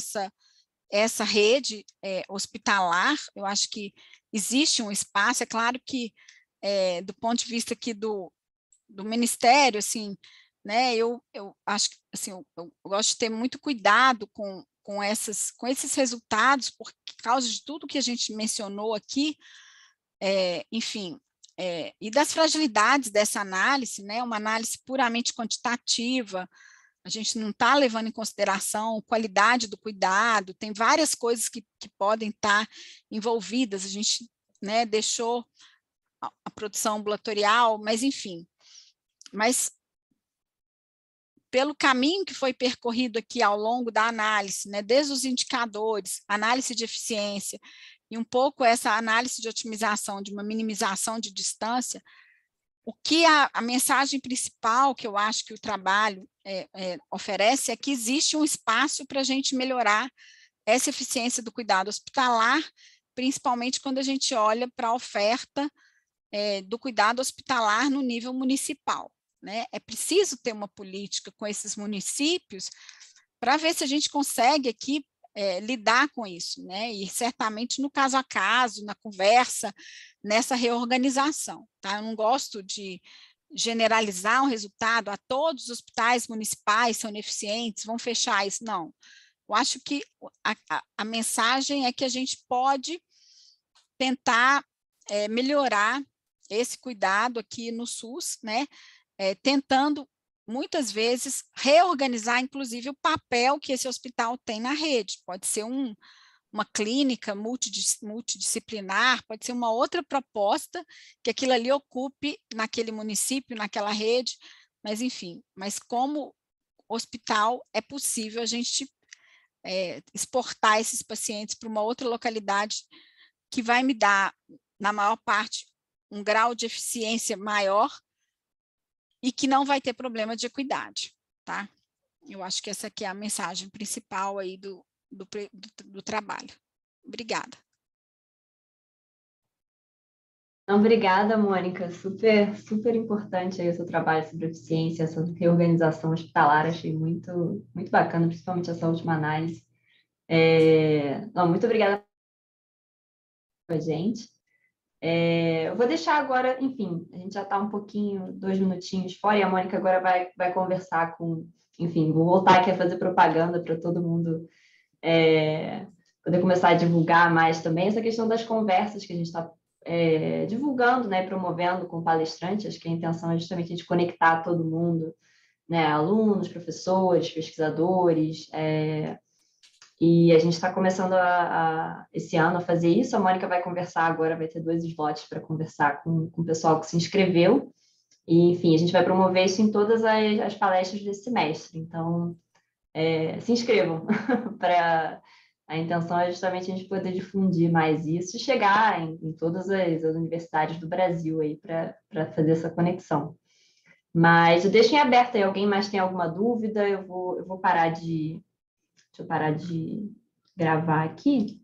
essa rede hospitalar. Eu acho que existe um espaço, é claro que, do ponto de vista aqui do Ministério, assim, né, eu acho que, assim, eu gosto de ter muito cuidado com esses resultados, por causa de tudo que a gente mencionou aqui, enfim, e das fragilidades dessa análise, né, uma análise puramente quantitativa, a gente não está levando em consideração a qualidade do cuidado, tem várias coisas que podem estar envolvidas, a gente, né, deixou a produção ambulatorial, mas enfim, mas pelo caminho que foi percorrido aqui ao longo da análise, né, desde os indicadores, análise de eficiência, e um pouco essa análise de otimização, de uma minimização de distância, o que a mensagem principal que eu acho que o trabalho oferece é que existe um espaço para a gente melhorar essa eficiência do cuidado hospitalar, principalmente quando a gente olha para a oferta do cuidado hospitalar no nível municipal, né? É preciso ter uma política com esses municípios para ver se a gente consegue aqui lidar com isso, né? E certamente no caso a caso, na conversa, nessa reorganização, tá? Eu não gosto de generalizar um resultado a todos os hospitais municipais são ineficientes, vão fechar isso, não. Eu acho que a mensagem é que a gente pode tentar melhorar esse cuidado aqui no SUS, né? Tentando, muitas vezes, reorganizar, inclusive, o papel que esse hospital tem na rede. Pode ser uma clínica multidisciplinar, pode ser uma outra proposta que aquilo ali ocupe naquele município, naquela rede, mas, enfim, mas como hospital é possível a gente exportar esses pacientes para uma outra localidade que vai me dar, na maior parte, um grau de eficiência maior e que não vai ter problema de equidade, tá? Eu acho que essa aqui é a mensagem principal aí do trabalho. Obrigada. Obrigada, Mônica. Super, super importante aí o seu trabalho sobre eficiência, essa reorganização hospitalar. Achei muito, muito bacana, principalmente essa última análise. Muito obrigada a gente. Eu vou deixar agora, enfim, a gente já está um pouquinho, 2 minutinhos fora, e a Mônica agora vai conversar com, enfim, vou voltar aqui a fazer propaganda para todo mundo poder começar a divulgar mais também essa questão das conversas que a gente está divulgando, né, promovendo com palestrantes. Acho que a intenção é justamente a gente conectar todo mundo, né, alunos, professores, pesquisadores, e a gente está começando esse ano a fazer isso. A Mônica vai conversar agora, vai ter 2 slots para conversar com o pessoal que se inscreveu, e, enfim, a gente vai promover isso em todas as palestras desse semestre. Então, se inscrevam. A intenção é justamente a gente poder difundir mais isso e chegar em todas as universidades do Brasil aí para fazer essa conexão. Mas eu deixo em aberto aí, alguém mais tem alguma dúvida? Eu vou parar de... Deixa eu parar de gravar aqui.